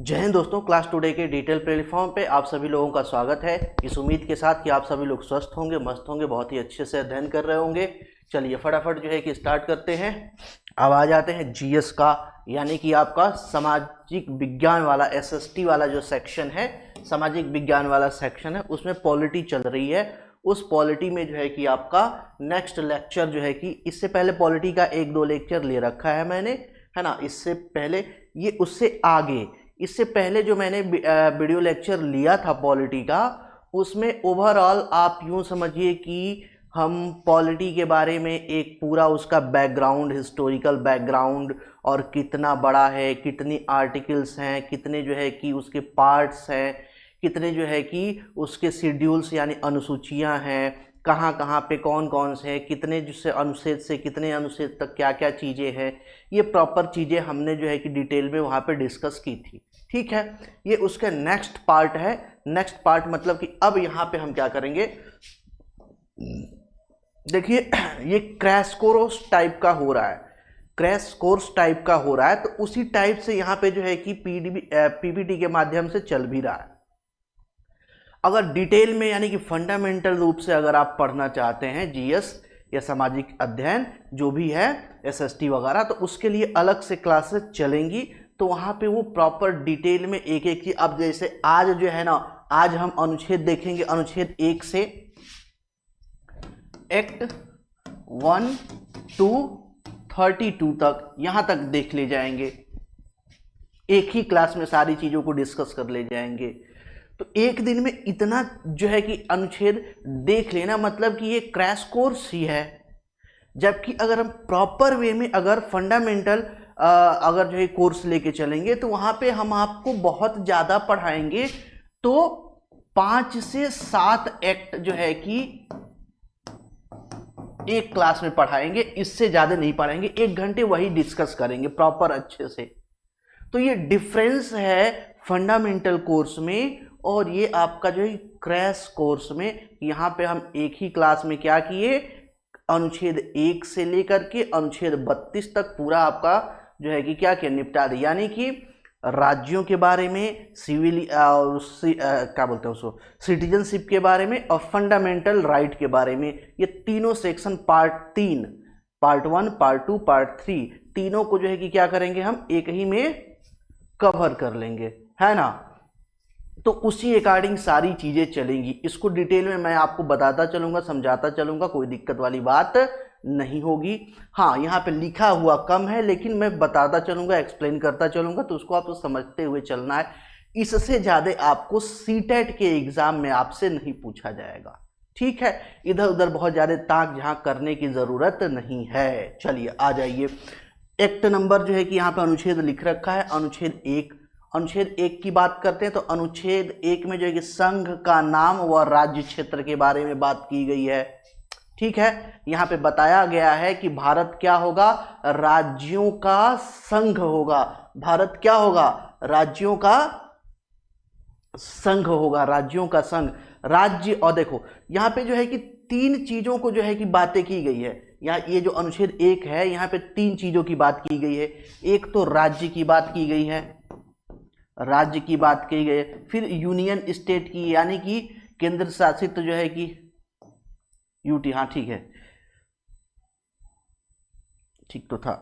जय हिंद दोस्तों। Class today के डिटेल प्लेटफॉर्म पे आप सभी लोगों का स्वागत है, इस उम्मीद के साथ कि आप सभी लोग स्वस्थ होंगे, मस्त होंगे, बहुत ही अच्छे से अध्ययन कर रहे होंगे। चलिए फटाफट जो है कि स्टार्ट करते हैं। अब आ जाते हैं जीएस का, यानी कि आपका सामाजिक विज्ञान वाला एसएसटी वाला जो सेक्शन है, सामाजिक विज्ञान वाला सेक्शन है, उसमें पॉलिटी चल रही है। उस पॉलिटी में जो है कि आपका नेक्स्ट लेक्चर जो है कि इससे पहले पॉलिटी का 1-2 लेक्चर ले रखा है मैंने, है ना। इससे पहले ये उससे आगे, इससे पहले जो मैंने वीडियो लेक्चर लिया था पॉलिटी का, उसमें ओवरऑल आप यूँ समझिए कि हम पॉलिटी के बारे में एक पूरा उसका बैकग्राउंड, हिस्टोरिकल बैकग्राउंड, और कितना बड़ा है, कितनी आर्टिकल्स हैं, कितने जो है कि उसके पार्ट्स हैं, कितने जो है कि उसके शेड्यूल्स यानी अनुसूचियां हैं, कहाँ कहाँ पे कौन कौन से हैं, कितने जिससे अनुच्छेद से कितने अनुच्छेद तक क्या क्या चीज़ें हैं, ये प्रॉपर चीज़ें हमने जो है कि डिटेल में वहाँ पे डिस्कस की थी। ठीक है, ये उसका नेक्स्ट पार्ट है। नेक्स्ट पार्ट मतलब कि अब यहाँ पे हम क्या करेंगे, देखिए ये क्रैश कोर्स टाइप का हो रहा है, क्रैश कोर्स टाइप का हो रहा है, तो उसी टाइप से यहाँ पे जो है कि पीपीटी के माध्यम से चल भी रहा है। अगर डिटेल में यानी कि फंडामेंटल रूप से अगर आप पढ़ना चाहते हैं जीएस या सामाजिक अध्ययन जो भी है, एसएसटी वगैरह, तो उसके लिए अलग से क्लासेस चलेंगी, तो वहाँ पे वो प्रॉपर डिटेल में एक एक चीज। अब जैसे आज जो है ना, आज हम अनुच्छेद देखेंगे, अनुच्छेद 1 से एक्ट 1 to 32 तक, यहाँ तक देख ले जाएंगे, एक ही क्लास में सारी चीज़ों को डिस्कस कर ले जाएंगे। तो एक दिन में इतना जो है कि अनुच्छेद देख लेना, मतलब कि ये क्रैश कोर्स ही है। जबकि अगर हम प्रॉपर वे में अगर फंडामेंटल अगर जो है कोर्स लेके चलेंगे, तो वहाँ पे हम आपको बहुत ज़्यादा पढ़ाएंगे। तो 5 से 7 एक्ट जो है कि एक क्लास में पढ़ाएंगे, इससे ज़्यादा नहीं पढ़ाएंगे। 1 घंटे वही डिस्कस करेंगे प्रॉपर अच्छे से। तो ये डिफरेंस है फंडामेंटल कोर्स में और ये आपका जो है क्रैश कोर्स में। यहाँ पे हम एक ही क्लास में क्या किए, अनुच्छेद 1 से लेकर के अनुच्छेद 32 तक पूरा आपका जो है कि क्या किया, निपटा दिया। यानी कि राज्यों के बारे में, सिविल क्या बोलते हैं उसको, सिटीजनशिप के बारे में, और फंडामेंटल राइट के बारे में, ये तीनों section part 3, part 1, part 2, part 3, तीनों को जो है कि क्या करेंगे, हम एक ही में कवर कर लेंगे, है ना। तो उसी अकॉर्डिंग सारी चीजें चलेंगी। इसको डिटेल में मैं आपको बताता चलूंगा, समझाता चलूंगा, कोई दिक्कत वाली बात नहीं होगी। हाँ, यहाँ पे लिखा हुआ कम है, लेकिन मैं बताता चलूंगा, एक्सप्लेन करता चलूंगा, तो उसको आपको समझते हुए चलना है। इससे ज्यादा आपको सीटेट के एग्जाम में आपसे नहीं पूछा जाएगा। ठीक है, इधर उधर बहुत ज्यादा ताक झांक करने की जरूरत नहीं है। चलिए आ जाइए। एक्ट नंबर जो है कि यहाँ पे अनुच्छेद लिख रखा है, अनुच्छेद 1। अनुच्छेद 1 की बात करते हैं, तो अनुच्छेद 1 में जो है कि संघ का नाम व राज्य क्षेत्र के बारे में बात की गई है। ठीक है, यहाँ पे बताया गया है कि भारत क्या होगा, राज्यों का संघ होगा। भारत क्या होगा, राज्यों का संघ होगा, राज्यों का संघ, राज्य। और देखो यहाँ पे जो है कि 3 चीजों को जो है कि बातें की गई है। यहाँ ये जो अनुच्छेद 1 है, यहाँ पे 3 चीजों की बात की गई है। एक तो राज्य की बात की गई है, राज्य की बात की गई है। फिर यूनियन स्टेट की, यानी कि केंद्र शासित जो है कि यूटी, हाँ ठीक है, ठीक तो था,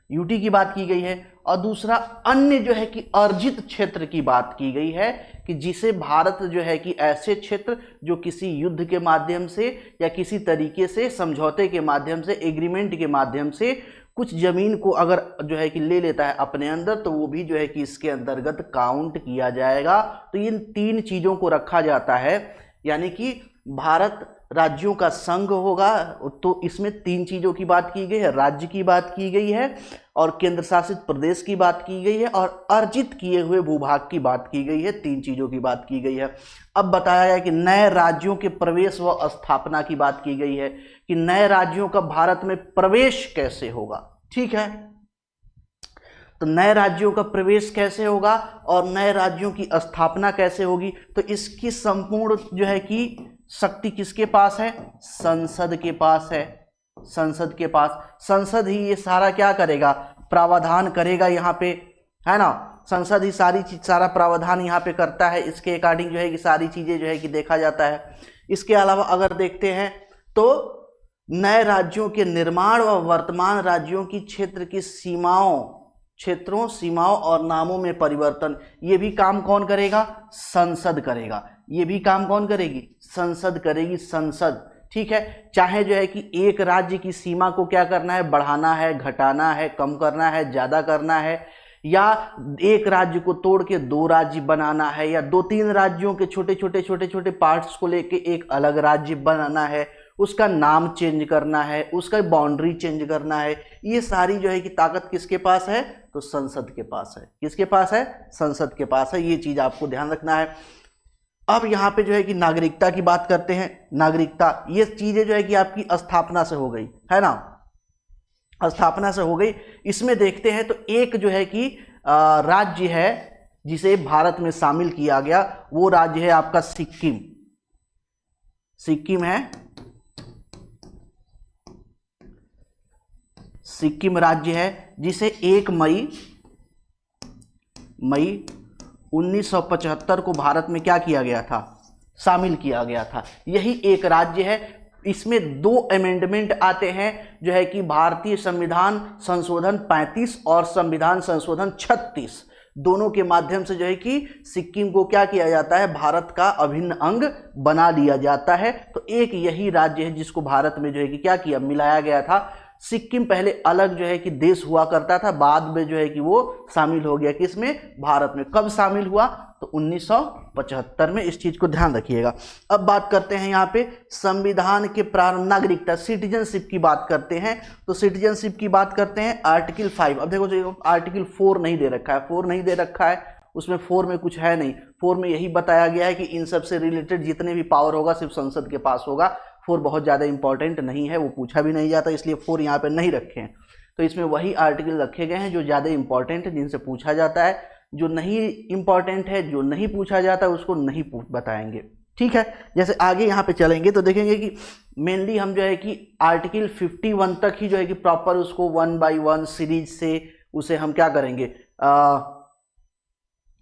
यूटी की बात की गई है। और दूसरा अन्य जो है कि अर्जित क्षेत्र की बात की गई है, कि जिसे भारत जो है कि ऐसे क्षेत्र जो किसी युद्ध के माध्यम से या किसी तरीके से समझौते के माध्यम से, एग्रीमेंट के माध्यम से कुछ जमीन को अगर जो है कि ले लेता है अपने अंदर, तो वो भी जो है कि इसके अंतर्गत काउंट किया जाएगा। तो इन 3 चीजों को रखा जाता है, यानी कि भारत राज्यों का संघ होगा। तो इसमें 3 चीजों की बात की गई है, राज्य की बात की गई है, और केंद्र शासित प्रदेश की बात की गई है, और अर्जित किए हुए भूभाग की बात की गई है। 3 चीजों की बात की गई है। अब बताया गया कि नए राज्यों के प्रवेश व स्थापना की बात की गई है, कि नए राज्यों का भारत में प्रवेश कैसे होगा। ठीक है, तो नए राज्यों का प्रवेश कैसे होगा और नए राज्यों की स्थापना कैसे होगी, तो इसकी संपूर्ण जो है कि शक्ति किसके पास है, संसद के पास है। संसद के पास, संसद ही ये सारा क्या करेगा, प्रावधान करेगा यहाँ पे। है ना। संसद ही सारी चीज, सारा प्रावधान यहाँ पे करता है, इसके अकॉर्डिंग जो है कि सारी चीजें जो है कि देखा जाता है। इसके अलावा अगर देखते हैं तो नए राज्यों के निर्माण व वर्तमान राज्यों की क्षेत्र की क्षेत्रों, सीमाओं और नामों में परिवर्तन, ये भी काम कौन करेगा? संसद करेगा। ये भी काम कौन करेगी? संसद करेगी, संसद। ठीक है, चाहे जो है कि एक राज्य की सीमा को क्या करना है? बढ़ाना है, घटाना है, कम करना है, ज्यादा करना है, या एक राज्य को तोड़ के दो राज्य बनाना है, या दो तीन राज्यों के छोटे छोटे छोटे छोटे पार्ट्स को लेके एक अलग राज्य बनाना है, उसका नाम चेंज करना है, उसका बाउंड्री चेंज करना है, ये सारी जो है कि ताकत किसके पास है? तो संसद के पास है। किसके पास है? संसद के पास है। ये चीज आपको ध्यान रखना है। अब यहाँ पे जो है कि नागरिकता की बात करते हैं। नागरिकता, ये चीजें जो है कि आपकी स्थापना से हो गई, है ना, स्थापना से हो गई। इसमें देखते हैं तो एक जो है कि राज्य है जिसे भारत में शामिल किया गया, वो राज्य है आपका सिक्किम। सिक्किम है, सिक्किम राज्य है, जिसे 1 मई 1975 को भारत में क्या किया गया था? शामिल किया गया था। यही एक राज्य है। इसमें 2 अमेंडमेंट आते हैं, जो है कि भारतीय संविधान संशोधन 35 और संविधान संशोधन 36, दोनों के माध्यम से जो है कि सिक्किम को क्या किया जाता है? भारत का अभिन्न अंग बना लिया जाता है। तो एक यही राज्य है जिसको भारत में जो है कि क्या किया? मिलाया गया था। सिक्किम पहले अलग जो है कि देश हुआ करता था, बाद में जो है कि वो शामिल हो गया किसमें? भारत में। कब शामिल हुआ? तो 1975 में। इस चीज को ध्यान रखिएगा। अब बात करते हैं यहाँ पे संविधान के प्रारंभ, नागरिकता, सिटीजनशिप की बात करते हैं। तो सिटीजनशिप की बात करते हैं, आर्टिकल 5। अब देखो जो आर्टिकल 4 नहीं दे रखा है, 4 नहीं दे रखा है, उसमें 4 में कुछ है नहीं। 4 में यही बताया गया है कि इन सब से रिलेटेड जितने भी पावर होगा सिर्फ संसद के पास होगा। 4 बहुत ज़्यादा इंपॉर्टेंट नहीं है, वो पूछा भी नहीं जाता, इसलिए 4 यहाँ पे नहीं रखे हैं। तो इसमें वही आर्टिकल रखे गए हैं जो ज़्यादा इंपॉर्टेंट है, जिनसे पूछा जाता है। जो नहीं इंपॉर्टेंट है, जो नहीं पूछा जाता, उसको नहीं बताएंगे। ठीक है, जैसे आगे यहाँ पे चलेंगे तो देखेंगे कि मेनली हम जो है कि आर्टिकल 51 तक ही जो है कि प्रॉपर उसको 1 बाय 1 सीरीज से उसे हम क्या करेंगे?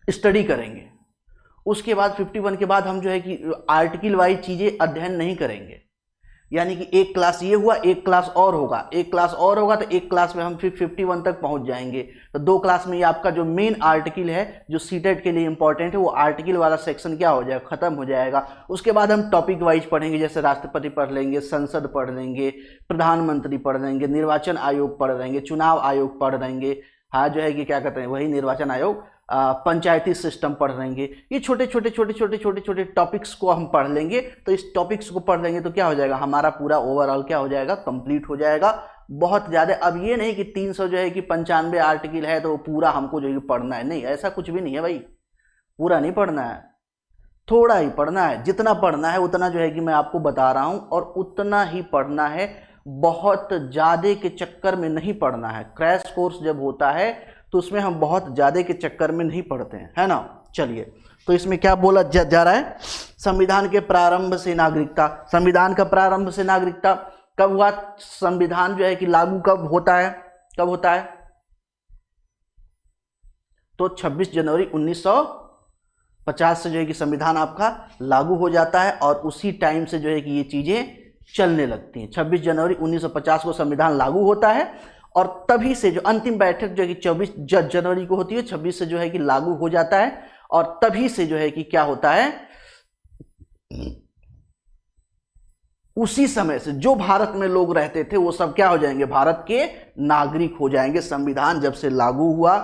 स्टडी करेंगे। उसके बाद 51 के बाद हम जो है कि आर्टिकल वाइज चीजें अध्ययन नहीं करेंगे। यानी कि एक क्लास ये हुआ, एक क्लास और होगा, एक क्लास और होगा, तो एक क्लास में हम फिर 51 तक पहुंच जाएंगे। तो 2 क्लास में ये आपका जो मेन आर्टिकल है, जो सीटेट के लिए इंपॉर्टेंट है, वो आर्टिकल वाला सेक्शन क्या हो जाएगा? खत्म हो जाएगा। उसके बाद हम टॉपिक वाइज पढ़ेंगे, जैसे राष्ट्रपति पढ़ लेंगे, संसद पढ़ लेंगे, प्रधानमंत्री पढ़ लेंगे, निर्वाचन आयोग पढ़ लेंगे, चुनाव आयोग पढ़ लेंगे, हाँ जो है कि क्या कहते हैं वही निर्वाचन आयोग, पंचायती सिस्टम पढ़ लेंगे। ये छोटे छोटे छोटे छोटे छोटे छोटे टॉपिक्स को हम पढ़ लेंगे। तो इस टॉपिक्स को पढ़ लेंगे तो क्या हो जाएगा? हमारा पूरा ओवरऑल क्या हो जाएगा? कंप्लीट हो जाएगा। बहुत ज़्यादा अब ये नहीं कि 300 जो है कि 95 आर्टिकल है तो पूरा हमको जो है कि पढ़ना है, नहीं, ऐसा कुछ भी नहीं है भाई। पूरा नहीं पढ़ना है, थोड़ा ही पढ़ना है। जितना पढ़ना है उतना जो है कि मैं आपको बता रहा हूँ, और उतना ही पढ़ना है। बहुत ज़्यादा के चक्कर में नहीं पढ़ना है। क्रैश कोर्स जब होता है तो उसमें हम बहुत ज़्यादा के चक्कर में नहीं पढ़ते हैं, है ना। चलिए, तो इसमें क्या बोला जा रहा है? संविधान के प्रारंभ से नागरिकता। संविधान का प्रारंभ से नागरिकता कब हुआ? संविधान जो है कि लागू कब होता है? कब होता है? तो 26 जनवरी 1950 से जो है कि संविधान आपका लागू हो जाता है, और उसी टाइम से जो है कि ये चीजें चलने लगती हैं। 26 जनवरी 1950 को संविधान लागू होता है, और तभी से जो अंतिम बैठक जो है कि 24 जनवरी को होती है, 26 से जो है कि लागू हो जाता है, और तभी से जो है कि क्या होता है? उसी समय से जो भारत में लोग रहते थे वो सब क्या हो जाएंगे? भारत के नागरिक हो जाएंगे। संविधान जब से लागू हुआ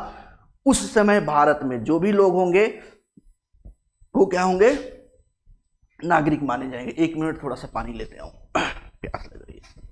उस समय भारत में जो भी लोग होंगे वो क्या होंगे? नागरिक माने जाएंगे। 1 मिनट थोड़ा सा पानी लेते आऊं, प्यास लग रही है।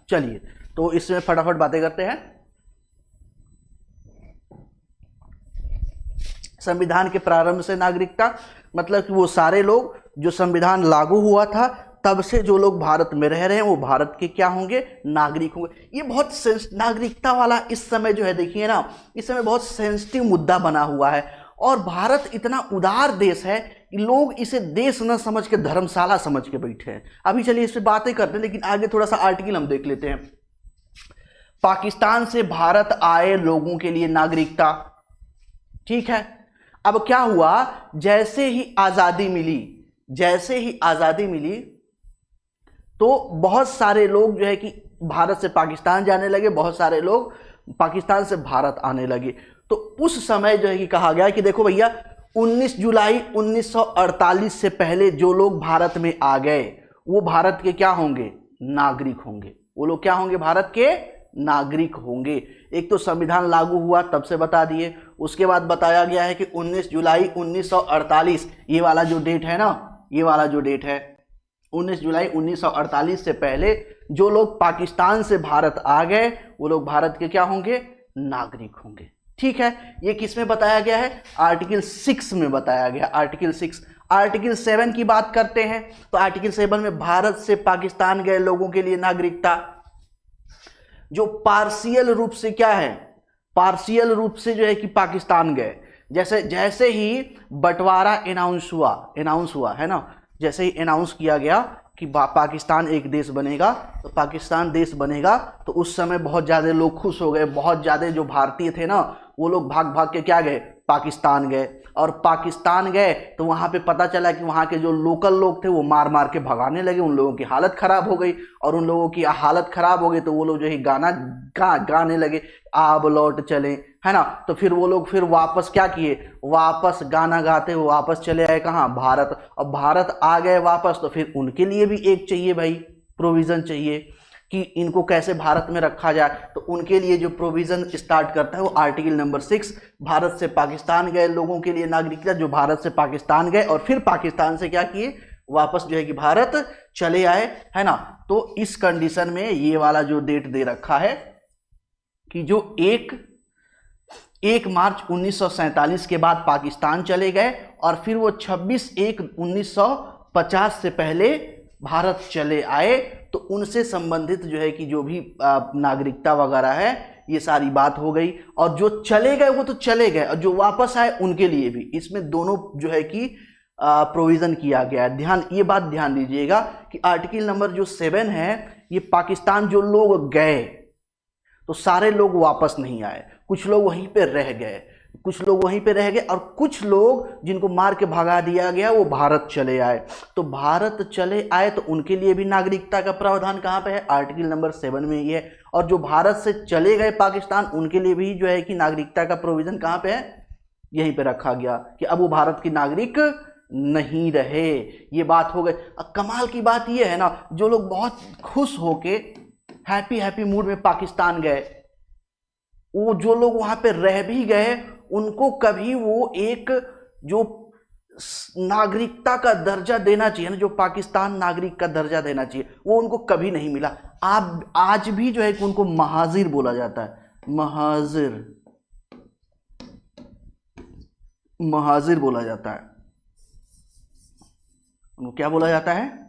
चलिए तो इसमें फटाफट बातें करते हैं। संविधान के प्रारंभ से नागरिकता मतलब कि वो सारे लोग जो संविधान लागू हुआ था तब से जो लोग भारत में रह रहे हैं वो भारत के क्या होंगे, नागरिक होंगे। ये बहुत नागरिकता वाला इस समय जो है देखिए ना, इस समय बहुत सेंसिटिव मुद्दा बना हुआ है। और भारत इतना उदार देश है कि लोग इसे देश न समझ के धर्मशाला समझ के बैठे हैं। अभी चलिए इस पे बातें करते हैं, लेकिन आगे थोड़ा सा आर्टिकल हम देख लेते हैं। पाकिस्तान से भारत आए लोगों के लिए नागरिकता, ठीक है। अब क्या हुआ, जैसे ही आजादी मिली तो बहुत सारे लोग जो है कि भारत से पाकिस्तान जाने लगे, बहुत सारे लोग पाकिस्तान से भारत आने लगे। तो उस समय जो है कि कहा गया कि देखो भैया 19 जुलाई 1948 से पहले जो लोग भारत में आ गए वो भारत के क्या होंगे, नागरिक होंगे। वो लोग क्या होंगे, भारत के नागरिक होंगे। एक तो संविधान लागू हुआ तब से बता दिए, उसके बाद बताया गया है कि 19 जुलाई 1948 ये वाला जो डेट है ना, ये वाला जो डेट है 19 जुलाई 1948 से पहले जो लोग पाकिस्तान से भारत आ गए वो लोग भारत के क्या होंगे, नागरिक होंगे। ठीक है, ये किस में बताया गया है, आर्टिकल 6 में बताया गया, आर्टिकल 6। आर्टिकल 7 की बात करते हैं तो आर्टिकल 7 में भारत से पाकिस्तान गए लोगों के लिए नागरिकता, जो पार्शियल रूप से क्या है, पार्शियल रूप से जो है कि पाकिस्तान गए, जैसे ही बंटवारा अनाउंस हुआ है ना, जैसे ही अनाउंस किया गया कि पाकिस्तान एक देश बनेगा, तो पाकिस्तान देश बनेगा, तो उस समय बहुत ज़्यादा लोग खुश हो गए। बहुत ज़्यादा जो भारतीय थे ना वो लोग भाग भाग के क्या गए, पाकिस्तान गए। और पाकिस्तान गए तो वहाँ पे पता चला कि वहाँ के जो लोकल लोग थे वो मार मार के भगाने लगे, उन लोगों की हालत ख़राब हो गई। और उन लोगों की हालत ख़राब हो गई तो वो लोग जो है गाने लगे, अब लौट चले, है ना। तो फिर वो लोग फिर वापस क्या किए, वापस गाना गाते हुए वापस चले आए कहाँ, भारत। और भारत आ गए वापस तो फिर उनके लिए भी एक चाहिए भाई, प्रोविज़न चाहिए कि इनको कैसे भारत में रखा जाए। तो उनके लिए जो प्रोविज़न स्टार्ट करता है वो आर्टिकल नंबर 6, भारत से पाकिस्तान गए लोगों के लिए नागरिकता, जो भारत से पाकिस्तान गए और फिर पाकिस्तान से क्या किए, वापस जो है कि भारत चले आए, है ना। तो इस कंडीशन में ये वाला जो डेट दे रखा है कि जो 1 मार्च 1947 के बाद पाकिस्तान चले गए और फिर वो 26/1/1950 से पहले भारत चले आए, तो उनसे संबंधित जो है कि जो भी नागरिकता वगैरह है ये सारी बात हो गई। और जो चले गए वो तो चले गए, और जो वापस आए उनके लिए भी इसमें दोनों जो है कि प्रोविज़न किया गया है। ये बात ध्यान दीजिएगा कि आर्टिकल नंबर जो 7 है ये पाकिस्तान जो लोग गए तो सारे लोग वापस नहीं आए, कुछ लोग वहीं पे रह गए, और कुछ लोग जिनको मार के भगा दिया गया वो भारत चले आए। तो भारत चले आए तो उनके लिए भी नागरिकता का प्रावधान कहाँ पे है, आर्टिकल नंबर 7 में ही है। और जो भारत से चले गए पाकिस्तान उनके लिए भी जो है कि नागरिकता का प्रोविज़न कहाँ पे है, यहीं पे रखा गया कि अब वो भारत की नागरिक नहीं रहे। ये बात हो गई। अब कमाल की बात ये है ना, जो लोग बहुत खुश होके हैप्पी मूड में पाकिस्तान गए, वो जो लोग वहां पे रह भी गए उनको कभी वो एक जो नागरिकता का दर्जा देना चाहिए ना, जो पाकिस्तान नागरिक का दर्जा देना चाहिए, वो उनको कभी नहीं मिला। आप आज भी जो है कि उनको महाजिर बोला जाता है, महाजिर बोला जाता है, उनको क्या बोला जाता है,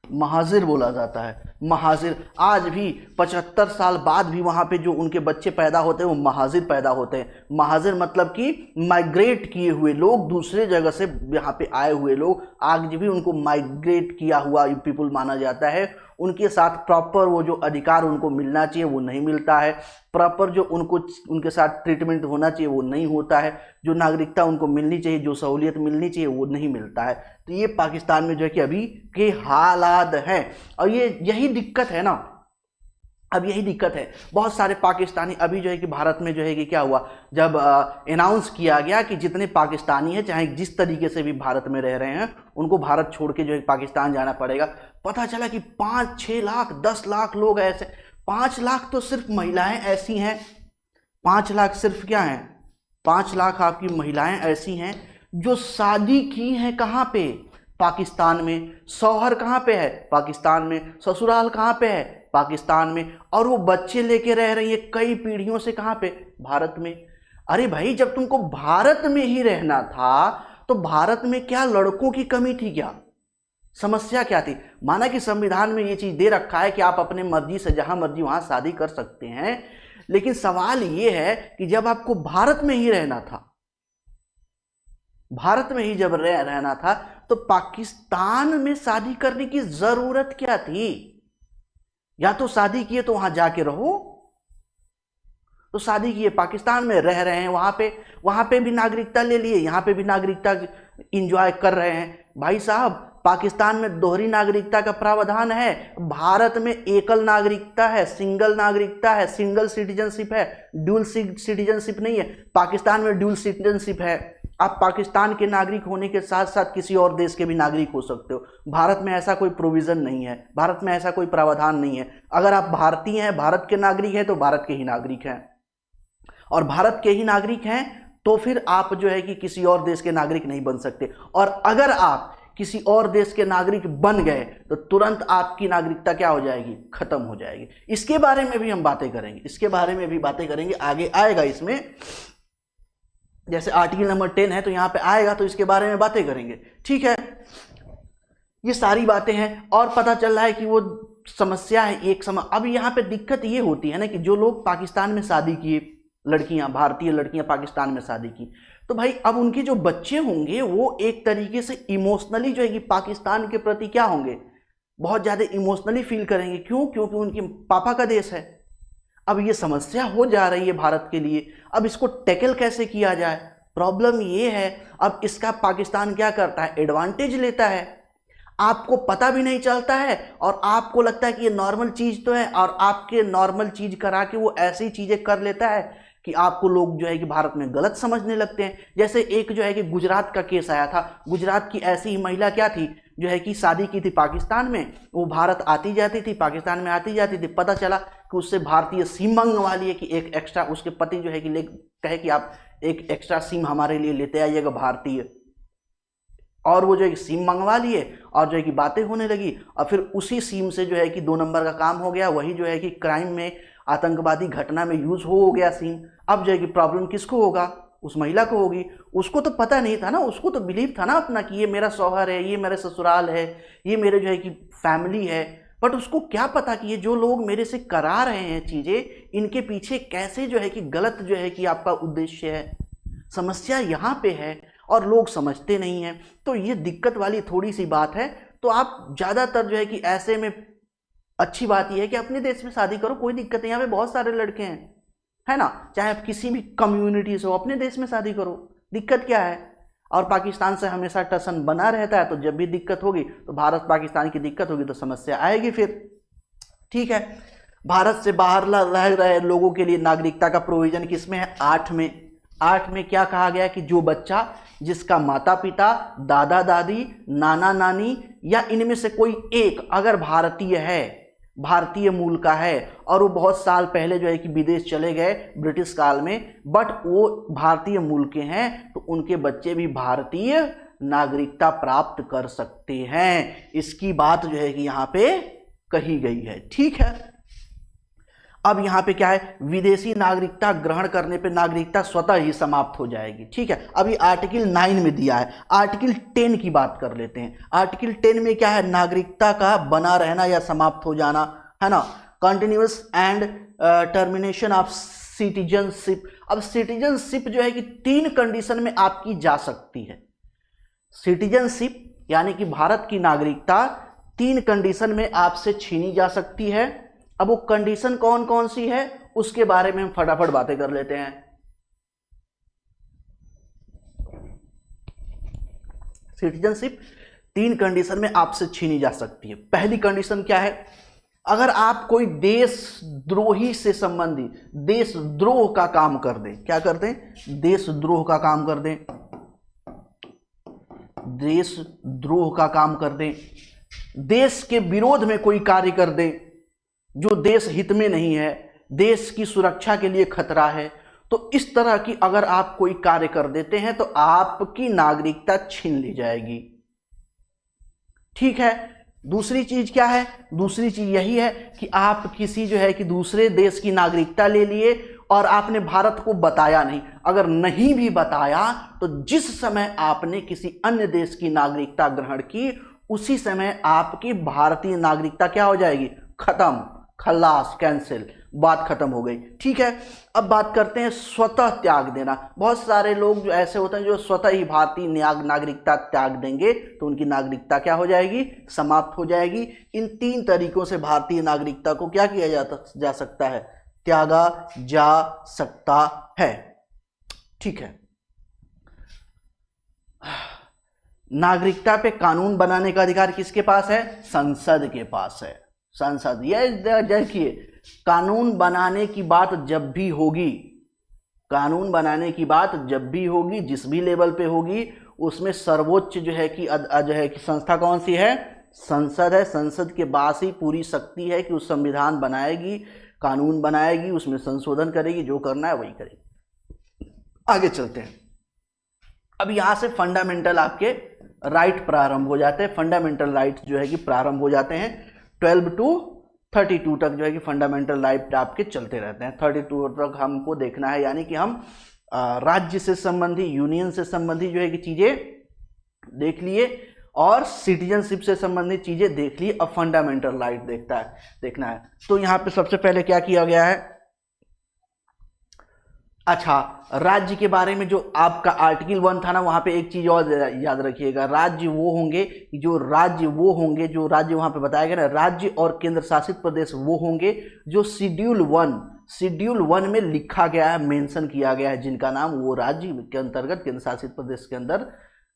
महाजिर बोला जाता है। महाजिर आज भी 75 साल बाद भी वहाँ पे जो उनके बच्चे पैदा होते हैं वो महाजिर पैदा होते हैं। महाजिर मतलब कि माइग्रेट किए हुए लोग, दूसरे जगह से यहाँ पे आए हुए लोग, आज भी उनको माइग्रेट किया हुआ पीपुल माना जाता है। उनके साथ प्रॉपर वो जो अधिकार उनको मिलना चाहिए वो नहीं मिलता है, प्रॉपर जो उनके साथ ट्रीटमेंट होना चाहिए वो नहीं होता है, जो नागरिकता उनको मिलनी चाहिए, जो सहूलियत मिलनी चाहिए वो नहीं मिलता है। तो ये पाकिस्तान में जो है कि अभी के हालात हैं, और यही दिक्कत है ना, अब यही दिक्कत है। बहुत सारे पाकिस्तानी अभी जो है कि भारत में जो है कि क्या हुआ, जब अनाउंस किया गया कि जितने पाकिस्तानी हैं चाहे जिस तरीके से भी भारत में रह रहे हैं उनको भारत छोड़ के जो है पाकिस्तान जाना पड़ेगा, पता चला कि 5-6 लाख 10 लाख लोग ऐसे, 5 लाख तो सिर्फ महिलाएं ऐसी हैं, 5 लाख सिर्फ क्या हैं, 5 लाख आपकी महिलाएं ऐसी हैं जो शादी की हैं कहाँ पे, पाकिस्तान में, शौहर कहाँ पे है, पाकिस्तान में, ससुराल कहाँ पे है, पाकिस्तान में, और वो बच्चे लेके रह रही है कई पीढ़ियों से कहाँ पे, भारत में। अरे भाई, जब तुमको भारत में ही रहना था तो भारत में क्या लड़कों की कमी थी क्या, समस्या क्या थी? माना कि संविधान में ये चीज दे रखा है कि आप अपने मर्जी से जहां मर्जी वहां शादी कर सकते हैं, लेकिन सवाल ये है कि जब आपको भारत में ही रहना था, भारत में ही जब रहना था, तो पाकिस्तान में शादी करने की जरूरत क्या थी? या तो शादी किए तो वहां जाके रहो, तो शादी किए पाकिस्तान में रह रहे हैं, वहां पे भी नागरिकता ले लिए, यहां पे भी नागरिकता इंजॉय कर रहे हैं। भाई साहब, पाकिस्तान में दोहरी नागरिकता का प्रावधान है, भारत में एकल नागरिकता है, सिंगल नागरिकता है, सिंगल सिटीजनशिप है, ड्यूल सिटीजनशिप नहीं है। पाकिस्तान में ड्यूल सिटीजनशिप है, आप पाकिस्तान के नागरिक होने के साथ साथ किसी और देश के भी नागरिक हो सकते हो। भारत में ऐसा कोई प्रोविजन नहीं है, भारत में ऐसा कोई प्रावधान नहीं है। अगर आप भारतीय हैं, भारत के नागरिक हैं, तो भारत के ही नागरिक हैं, और भारत के ही नागरिक हैं तो फिर आप जो है कि किसी और देश के नागरिक नहीं बन सकते। और अगर आप किसी और देश के नागरिक बन गए तो तुरंत आपकी नागरिकता क्या हो जाएगी, खत्म हो जाएगी। इसके बारे में भी हम बातें करेंगे, इसके बारे में भी बातें करेंगे, आगे आएगा इसमें। जैसे आर्टिकल नंबर 10 है तो यहां पे आएगा, तो इसके बारे में बातें करेंगे, ठीक है। ये सारी बातें हैं, और पता चल रहा है कि वो समस्या है एक समय। अब यहाँ पे दिक्कत ये होती है ना कि जो लोग पाकिस्तान में शादी किए, लड़कियां, भारतीय लड़कियां पाकिस्तान में शादी की, तो भाई अब उनके जो बच्चे होंगे वो एक तरीके से इमोशनली जो है कि पाकिस्तान के प्रति क्या होंगे, बहुत ज़्यादा इमोशनली फील करेंगे। क्यों? क्योंकि उनके पापा का देश है। अब ये समस्या हो जा रही है भारत के लिए। अब इसको टैकल कैसे किया जाए? प्रॉब्लम ये है, अब इसका पाकिस्तान क्या करता है, एडवांटेज लेता है, आपको पता भी नहीं चलता है, और आपको लगता है कि ये नॉर्मल चीज़ तो है, और आपके नॉर्मल चीज़ करा के वो ऐसी चीज़ें कर लेता है कि आपको लोग जो है कि भारत में गलत समझने लगते हैं। जैसे एक जो है कि गुजरात का केस आया था, गुजरात की ऐसी ही महिला क्या थी जो है कि शादी की थी पाकिस्तान में, वो भारत आती जाती थी, पाकिस्तान में आती जाती थी, पता चला कि उससे भारतीय सिम मंगवा लिए कि एक एक्स्ट्रा, उसके पति जो है कि कहे कि आप एक एक्स्ट्रा सिम हमारे लिए लेते आइएगा भारतीय, और वो जो है सिम मंगवा लिए, और जो है कि बातें होने लगी, और फिर उसी सिम से जो है कि 2 नंबर का काम हो गया, वही जो है कि क्राइम में, आतंकवादी घटना में यूज हो गया सिम। अब जो है कि प्रॉब्लम किसको होगा, उस महिला को होगी। उसको तो पता नहीं था ना, उसको तो बिलीव था ना अपना कि ये मेरा शौहर है, ये मेरा ससुराल है, ये मेरे जो है कि फैमिली है, बट उसको क्या पता कि ये जो लोग मेरे से करा रहे हैं चीज़ें, इनके पीछे कैसे जो है कि गलत जो है कि आपका उद्देश्य है। समस्या यहाँ पे है और लोग समझते नहीं हैं, तो ये दिक्कत वाली थोड़ी सी बात है। तो आप ज़्यादातर जो है कि ऐसे में अच्छी बात यह है कि अपने देश में शादी करो, कोई दिक्कत नहीं, यहाँ पे बहुत सारे लड़के हैं, है ना, चाहे आप किसी भी कम्युनिटी से हो, अपने देश में शादी करो, दिक्कत क्या है। और पाकिस्तान से हमेशा टसन बना रहता है, तो जब भी दिक्कत होगी तो भारत पाकिस्तान की दिक्कत होगी तो समस्या आएगी फिर, ठीक है। भारत से बाहर रह रहे लोगों के लिए नागरिकता का प्रोविजन किसमें है, 8 में। 8 में क्या कहा गया कि जो बच्चा जिसका माता पिता, दादा दादी, नाना नानी या इनमें से कोई एक अगर भारतीय है, भारतीय मूल का है, और वो बहुत साल पहले जो है कि विदेश चले गए ब्रिटिश काल में, बट वो भारतीय मूल के हैं, तो उनके बच्चे भी भारतीय नागरिकता प्राप्त कर सकते हैं। इसकी बात जो है कि यहाँ पे कही गई है, ठीक है। अब यहाँ पे क्या है, विदेशी नागरिकता ग्रहण करने पे नागरिकता स्वतः ही समाप्त हो जाएगी, ठीक है। अभी आर्टिकल 9 में दिया है, आर्टिकल 10 की बात कर लेते हैं। आर्टिकल 10 में क्या है, नागरिकता का बना रहना या समाप्त हो जाना, है ना, continuous and termination of citizenship. अब सिटीजनशिप जो है कि 3 कंडीशन में आपकी जा सकती है। सिटीजनशिप यानी कि भारत की नागरिकता 3 कंडीशन में आपसे छीनी जा सकती है। अब वो कंडीशन कौन कौन सी है उसके बारे में हम फटाफट बातें कर लेते हैं। सिटीजनशिप 3 कंडीशन में आपसे छीनी जा सकती है। पहली कंडीशन क्या है, अगर आप कोई देशद्रोही से संबंधित देशद्रोह का काम कर दें, क्या कर दें, देशद्रोह का काम कर दें, देशद्रोह का काम कर दें, देश के विरोध में कोई कार्य कर दें जो देश हित में नहीं है, देश की सुरक्षा के लिए खतरा है, तो इस तरह की अगर आप कोई कार्य कर देते हैं तो आपकी नागरिकता छीन ली जाएगी। ठीक है। दूसरी चीज क्या है? दूसरी चीज यही है कि आप किसी जो है कि दूसरे देश की नागरिकता ले लिए और आपने भारत को बताया नहीं। अगर नहीं भी बताया तो जिस समय आपने किसी अन्य देश की नागरिकता ग्रहण की उसी समय आपकी भारतीय नागरिकता क्या हो जाएगी? खत्म, खल्लास, कैंसिल, बात खत्म हो गई। ठीक है। अब बात करते हैं स्वतः त्याग देना। बहुत सारे लोग जो ऐसे होते हैं जो स्वतः ही भारतीय नागरिकता त्याग देंगे तो उनकी नागरिकता क्या हो जाएगी? समाप्त हो जाएगी। इन 3 तरीकों से भारतीय नागरिकता को क्या किया जा सकता है? त्यागा जा सकता है। ठीक है। नागरिकता पे कानून बनाने का अधिकार किसके पास है? संसद के पास है। संसद, ये देखिए, कानून बनाने की बात जब भी होगी, कानून बनाने की बात जब भी होगी, जिस भी लेवल पे होगी, उसमें सर्वोच्च जो है कि संस्था कौन सी है? संसद है। संसद के पास ही पूरी शक्ति है कि उस संविधान बनाएगी, कानून बनाएगी, उसमें संशोधन करेगी, जो करना है वही करेगी। आगे चलते हैं। अब यहां से फंडामेंटल आपके राइट प्रारंभ हो जाते हैं। फंडामेंटल राइट जो है कि प्रारंभ हो जाते हैं 12 to 32 तक जो है कि फंडामेंटल राइट आपके चलते रहते हैं। 32 तक हमको देखना है, यानी कि हम राज्य से संबंधी, यूनियन से संबंधी जो है कि चीजें देख लिए और सिटीजनशिप से संबंधित चीजें देख ली। अब फंडामेंटल राइट देखना है। तो यहां पे सबसे पहले क्या किया गया है? अच्छा, राज्य के बारे में जो आपका आर्टिकल 1 था ना, वहां पे एक चीज और याद रखिएगा। राज्य वो होंगे जो राज्य वहां पे बताया गया ना, राज्य और केंद्र शासित प्रदेश वो होंगे जो शेड्यूल 1 में लिखा गया है, मेंशन किया गया है, जिनका नाम वो राज्य के अंतर्गत, केंद्र शासित प्रदेश के अंदर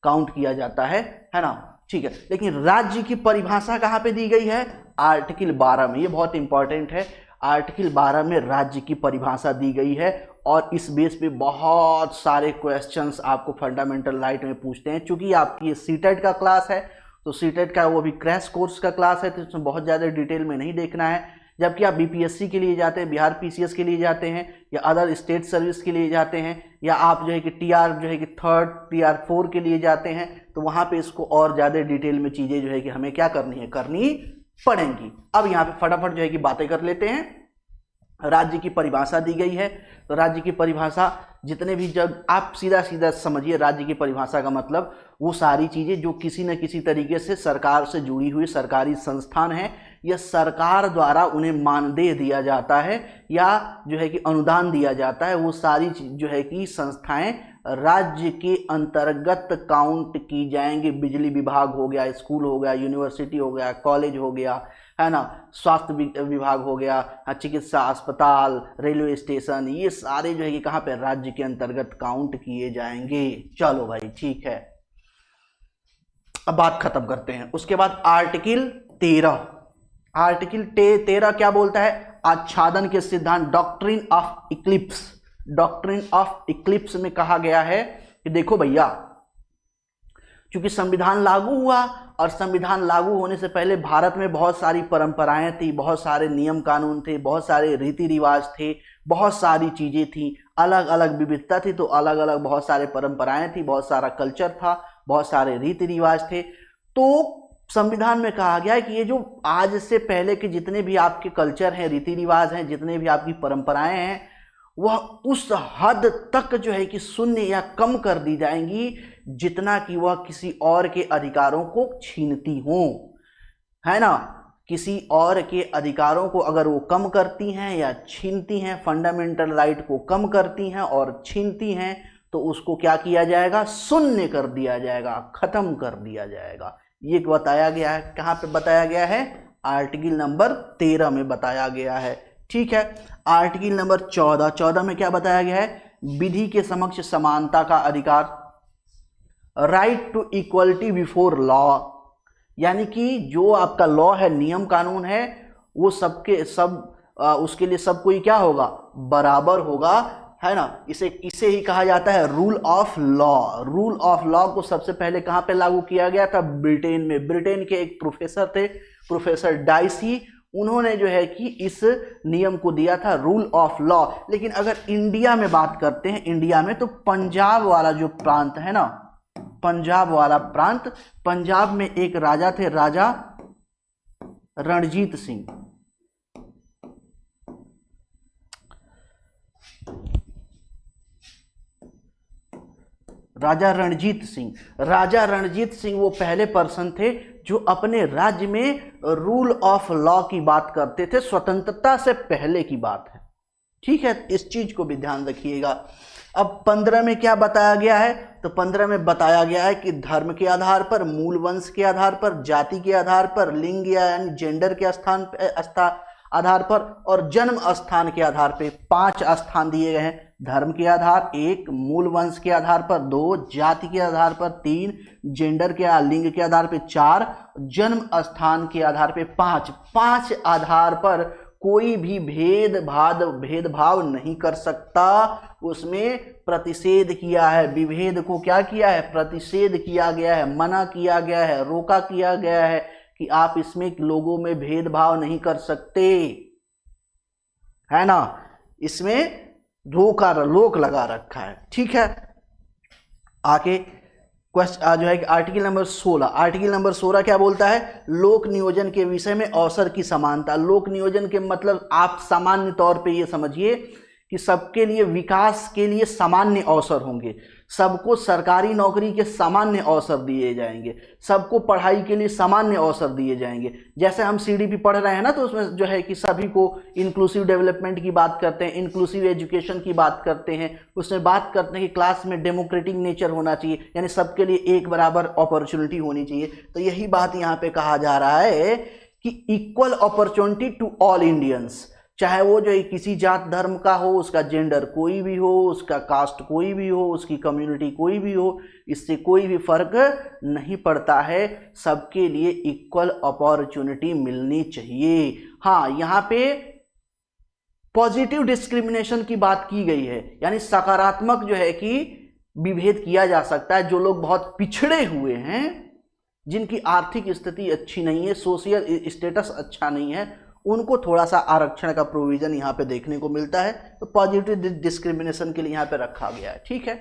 काउंट किया जाता है ना। ठीक है। लेकिन राज्य की परिभाषा कहां पे दी गई है? आर्टिकल 12 में। ये बहुत इंपॉर्टेंट है। आर्टिकल 12 में राज्य की परिभाषा दी गई है और इस बेस पे बहुत सारे क्वेश्चंस आपको फंडामेंटल राइट में पूछते हैं। चूंकि आपकी ये सीटेट का क्लास है तो सीटेट का वो भी क्रैश कोर्स का क्लास है, तो इसमें बहुत ज़्यादा डिटेल में नहीं देखना है। जबकि आप बीपीएससी के लिए जाते हैं, बिहार पीसीएस के लिए जाते हैं, या अदर स्टेट सर्विस के लिए जाते हैं, या आप जो है कि टीआर जो है कि 3rd टीआर 4 के लिए जाते हैं, तो वहाँ पे इसको और ज़्यादा डिटेल में चीज़ें जो है कि हमें क्या करनी पड़ेंगी। अब यहाँ पे फटाफट जो है कि बातें कर लेते हैं। राज्य की परिभाषा दी गई है, तो राज्य की परिभाषा जितने भी, जब आप सीधा समझिए राज्य की परिभाषा का मतलब वो सारी चीज़ें जो किसी न किसी तरीके से सरकार से जुड़ी हुई सरकारी संस्थान है या सरकार द्वारा उन्हें मानदेय दिया जाता है या जो है कि अनुदान दिया जाता है, वो सारी जो है कि संस्थाएं राज्य के अंतर्गत काउंट की जाएंगी। बिजली विभाग हो गया, स्कूल हो गया, यूनिवर्सिटी हो गया, कॉलेज हो गया, है ना, स्वास्थ्य विभाग हो गया, चिकित्सा अस्पताल, रेलवे स्टेशन, ये सारे जो है कि कहाँ पे? राज्य के अंतर्गत काउंट किए जाएंगे। चलो भाई, ठीक है। अब बात खत्म करते हैं। उसके बाद आर्टिकल 13। आर्टिकल 13 क्या बोलता है? आच्छादन के सिद्धांत, doctrine of Eclipse. Doctrine of Eclipse में कहा गया है कि देखो भैया, क्योंकि संविधान लागू हुआ और संविधान लागू होने से पहले भारत में बहुत सारी परंपराएं थी, बहुत सारे नियम कानून थे, बहुत सारे रीति रिवाज थे, बहुत सारी चीजें थी, अलग अलग विविधता थी, तो अलग अलग बहुत सारे परंपराएं थी, बहुत सारा कल्चर था, बहुत सारे रीति रिवाज थे। तो संविधान में कहा गया है कि ये जो आज से पहले के जितने भी आपके कल्चर हैं, रीति रिवाज हैं, जितने भी आपकी परंपराएं हैं, वह उस हद तक जो है कि शून्य या कम कर दी जाएंगी जितना कि वह किसी और के अधिकारों को छीनती हों, है ना। किसी और के अधिकारों को अगर वो कम करती हैं या छीनती हैं, फंडामेंटल राइट को कम करती हैं और छीनती हैं, तो उसको क्या किया जाएगा? शून्य कर दिया जाएगा, खत्म कर दिया जाएगा। ये बताया गया है। कहाँ पे बताया गया है? आर्टिकल नंबर 13 में बताया गया है। ठीक है। आर्टिकल नंबर 14 में क्या बताया गया है? विधि के समक्ष समानता का अधिकार, right to equality before law, यानी कि जो आपका लॉ है, नियम कानून है, वो सबके सब उसके लिए सब कोई क्या होगा? बराबर होगा, है ना। इसे ही कहा जाता है rule of law. Rule of law को सबसे पहले कहाँ पे लागू किया गया था? ब्रिटेन में। ब्रिटेन के एक प्रोफेसर थे, प्रोफेसर डाइसी, उन्होंने जो है कि इस नियम को दिया था, रूल ऑफ लॉ। लेकिन अगर इंडिया में बात करते हैं, इंडिया में तो पंजाब वाला जो प्रांत है ना, पंजाब वाला प्रांत। पंजाब में एक राजा थे, राजा रणजीत सिंह। राजा रणजीत सिंह, राजा रणजीत सिंह वो पहले पर्सन थे जो अपने राज्य में रूल ऑफ लॉ की बात करते थे, स्वतंत्रता से पहले की बात है। ठीक है, इस चीज को भी ध्यान रखिएगा। अब 15 में क्या बताया गया है? तो 15 में बताया गया है कि धर्म के आधार पर, मूल वंश के आधार पर, जाति के आधार पर, लिंग यानी जेंडर के आधार पर और जन्म स्थान के आधार पर 5 स्थान दिए गए हैं। धर्म के आधार 1, मूल वंश के आधार पर 2, जाति के आधार पर 3, जेंडर के लिंग के आधार पर 4, जन्म स्थान के आधार पर 5। 5 आधार पर कोई भी भेदभाव नहीं कर सकता। उसमें प्रतिषेध किया है, विभेद को क्या किया है? प्रतिषेध किया गया है, मना किया गया है, रोका किया गया है कि आप इसमें लोगों में भेदभाव नहीं कर सकते, है ना। इसमें रोक लगा रखा है। ठीक है, आगे क्वेश्चन जो है कि आर्टिकल नंबर 16। आर्टिकल नंबर 16 क्या बोलता है? लोक नियोजन के विषय में अवसर की समानता। लोक नियोजन के मतलब आप सामान्य तौर पे ये समझिए कि सबके लिए विकास के लिए सामान्य अवसर होंगे, सबको सरकारी नौकरी के सामान्य अवसर दिए जाएंगे, सबको पढ़ाई के लिए सामान्य अवसर दिए जाएंगे। जैसे हम सीडीपी पढ़ रहे हैं ना, तो उसमें जो है कि सभी को इंक्लूसिव डेवलपमेंट की बात करते हैं, इंक्लूसिव एजुकेशन की बात करते हैं, उसमें बात करते हैं कि क्लास में डेमोक्रेटिक नेचर होना चाहिए, यानी सबके लिए एक बराबर अपॉर्चुनिटी होनी चाहिए। तो यही बात यहाँ पे कहा जा रहा है कि equal opportunity to all Indians, चाहे वो जो है किसी जात धर्म का हो, उसका जेंडर कोई भी हो, उसका कास्ट कोई भी हो, उसकी कम्युनिटी कोई भी हो, इससे कोई भी फर्क नहीं पड़ता है, सबके लिए इक्वल अपॉर्चुनिटी मिलनी चाहिए। हाँ, यहाँ पे पॉजिटिव डिस्क्रिमिनेशन की बात की गई है, यानी सकारात्मक जो है कि विभेद किया जा सकता है। जो लोग बहुत पिछड़े हुए हैं, जिनकी आर्थिक स्थिति अच्छी नहीं है, सोशल स्टेटस अच्छा नहीं है, उनको थोड़ा सा आरक्षण का प्रोविजन यहाँ पे देखने को मिलता है। तो पॉजिटिव डिस्क्रिमिनेशन के लिए यहाँ पे रखा गया है। ठीक है,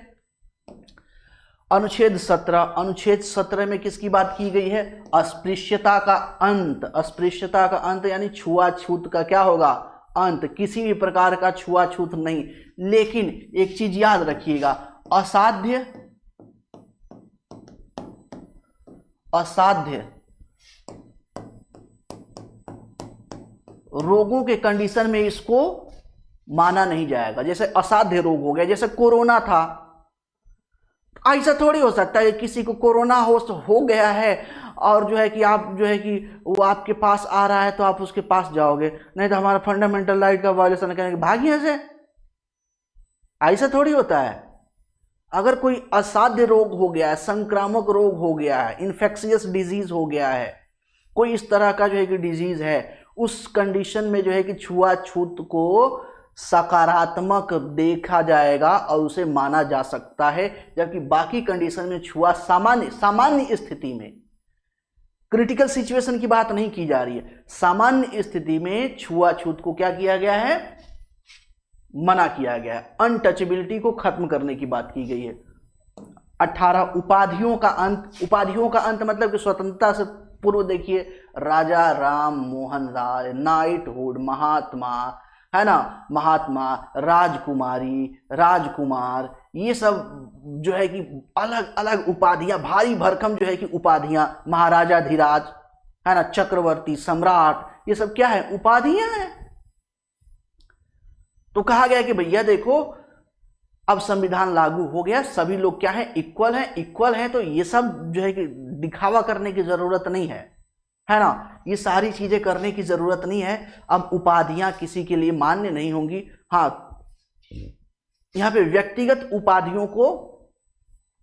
अनुच्छेद 17। अनुच्छेद 17 में किसकी बात की गई है? अस्पृश्यता का अंत। अस्पृश्यता का अंत यानी छुआछूत का क्या होगा? अंत। किसी भी प्रकार का छुआछूत नहीं। लेकिन एक चीज याद रखिएगा, असाध्य रोगों के कंडीशन में इसको माना नहीं जाएगा। जैसे असाध्य रोग हो गया, जैसे कोरोना था, ऐसा थोड़ी हो सकता है किसी को कोरोना हो गया है और जो है कि आप जो है कि वो आपके पास आ रहा है तो आप उसके पास जाओगे, नहीं तो हमारा फंडामेंटल राइट का वायलेशन करेंगे, भागिए से। ऐसा थोड़ी होता है। अगर कोई असाध्य रोग हो गया है, संक्रामक रोग हो गया है, इन्फेक्शियस डिजीज हो गया है, कोई इस तरह का जो है कि डिजीज है, उस कंडीशन में जो है कि छुआछूत को सकारात्मक देखा जाएगा और उसे माना जा सकता है। जबकि बाकी कंडीशन में सामान्य स्थिति में, क्रिटिकल सिचुएशन की बात नहीं की जा रही है, सामान्य स्थिति में छुआछूत को क्या किया गया है? मना किया गया है। अनटचेबिलिटी को खत्म करने की बात की गई है। 18 उपाधियों का अंत। उपाधियों का अंत मतलब कि स्वतंत्रता से पूर्व देखिए, राजा राम मोहन राय, नाइटहुड, महात्मा, है ना, महात्मा, राजकुमारी, राजकुमार, ये सब जो है कि अलग अलग उपाधियां, भारी भरकम जो है कि उपाधियां, महाराजाधिराज, है ना, चक्रवर्ती, सम्राट, ये सब क्या है? उपाधियां हैं। तो कहा गया कि भैया देखो, अब संविधान लागू हो गया, सभी लोग क्या है? इक्वल है। इक्वल है तो ये सब जो है कि दिखावा करने की जरूरत नहीं है ना, ये सारी चीजें करने की जरूरत नहीं है। अब उपाधियां किसी के लिए मान्य नहीं होंगी। हाँ, यहां पे व्यक्तिगत उपाधियों को